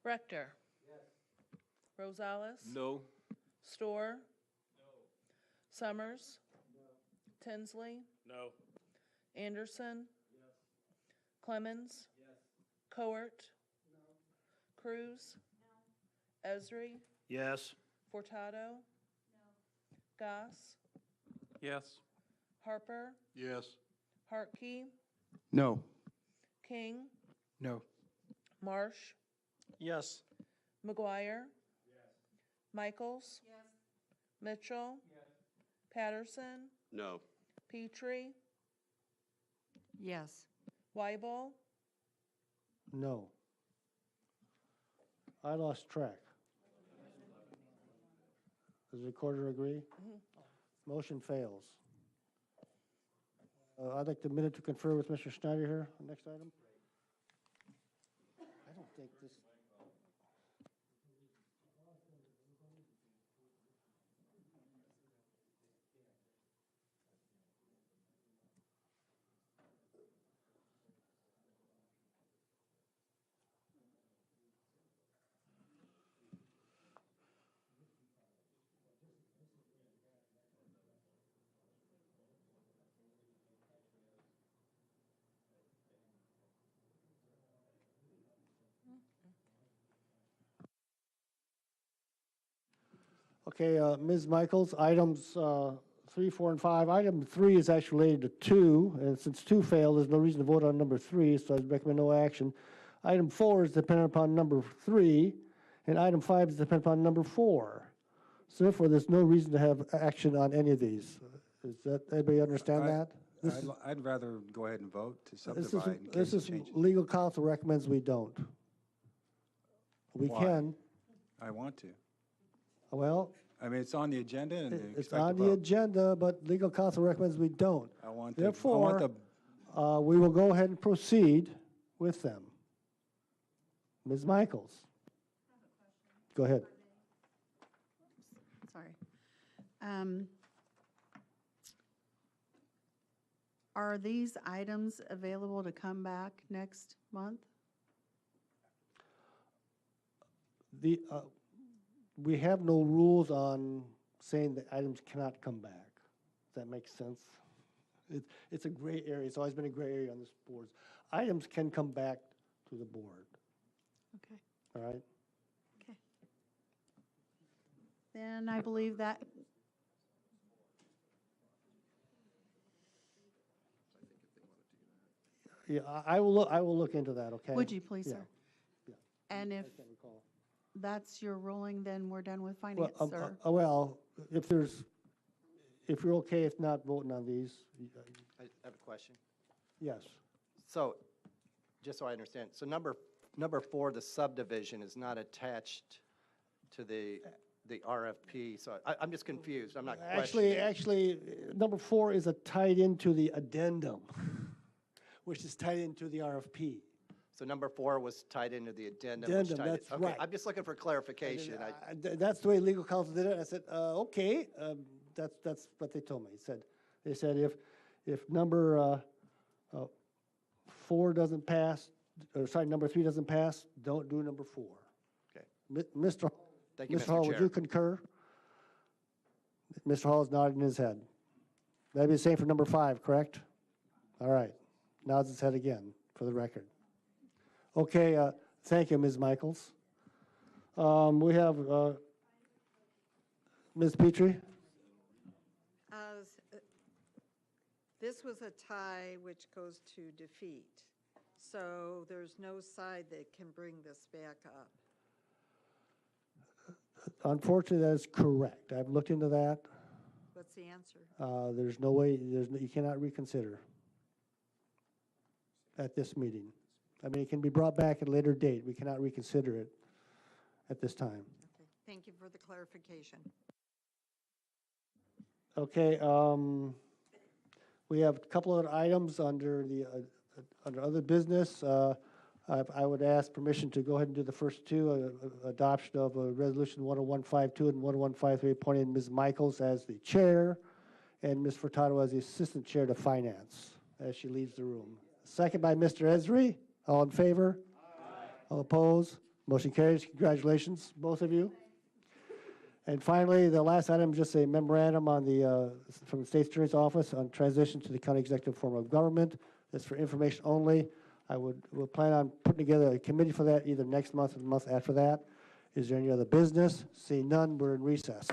Rector. Rosales. No. Store. Summers. Tinsley. No. Anderson. Clemens. Coert. Cruz. Esri. Yes. Furtado. Goss. Yes. Harper. Yes. Hartkey. No. King. No. Marsh. Yes. McGuire. Michaels. Mitchell. Patterson. No. Petrie. Yes. Weibel. No. I lost track. Does the recorder agree? Motion fails. I'd like the minute to confer with Mr. Schneider here, on next item. I don't think this. Okay, Ms. Michaels, items 3, 4, and 5. Item 3 is actually related to 2, and since 2 failed, there's no reason to vote on number 3, so I recommend no action. Item 4 is dependent upon number 3, and item 5 is dependent upon number 4. So therefore, there's no reason to have action on any of these. Does that, everybody understand that? This is- I'd rather go ahead and vote to This subdivide in is, case it changes. legal counsel recommends we don't. We Why? can, I want to. well, I mean, it's on the agenda and they it's expect on a the vote. agenda, but legal counsel recommends we don't. I want the, Therefore, we will go ahead and proceed with them. Ms. Michaels? Go ahead. Sorry. Are these items available to come back next month? The, we have no rules on saying that items cannot come back. Does that make sense? It's a gray area. It's always been a gray area on this board. Items can come back to the board, Okay. all right? Okay. Then I believe that, Yeah, I will look into that, okay? would you please, Yeah, sir? yeah. And if I can't recall. that's your ruling, then we're done with Well, finance, sir. well, if you're okay, if not voting on these, I have a question. yes. So, just so I understand, so number 4, the subdivision is not attached to the RFP, so I'm just confused, I'm not questioning. Actually, number 4 is tied into the addendum, which is tied into the RFP. So number 4 was tied into the addendum. Addendum, tied in- that's okay, right. I'm just looking for clarification. That's the way legal counsel did it. I said, okay, that's what they told me. They said if number 4 doesn't pass, or sorry, number 3 doesn't pass, don't do number 4. Okay. Mr. Thank you, Mr. Mr. Hall, would Chair. you concur? Mr. Hall is nodding his head. That'd be the same for number 5, correct? All right. Nods his head again, for the record. Okay, thank you, Ms. Michaels. We have Ms. Petrie? This was a tie which goes to defeat. So there's no side that can bring this back up. Unfortunately, that is correct. I've looked into that. What's the answer? There's no way, you cannot reconsider at this meeting. I mean, it can be brought back at a later date. We cannot reconsider it at this time. Okay, thank you for the clarification. Okay, we have a couple of items under the, under other business. I would ask permission to go ahead and do the first two, adoption of Resolution 10152 and 10153, appointing Ms. Michaels as the chair and Ms. Furtado as the assistant chair to finance as she leaves the room. Second by Mr. Esri. All in favor? Aye. All opposed? Motion carries. Congratulations, both of you. And finally, the last item, just a memorandum on the, from the State Attorney's Office on transition to the county executive form of government. That's for information only. We'll plan on putting together a committee for that either next month or the month after that. Is there any other business? Seeing none, we're in recess.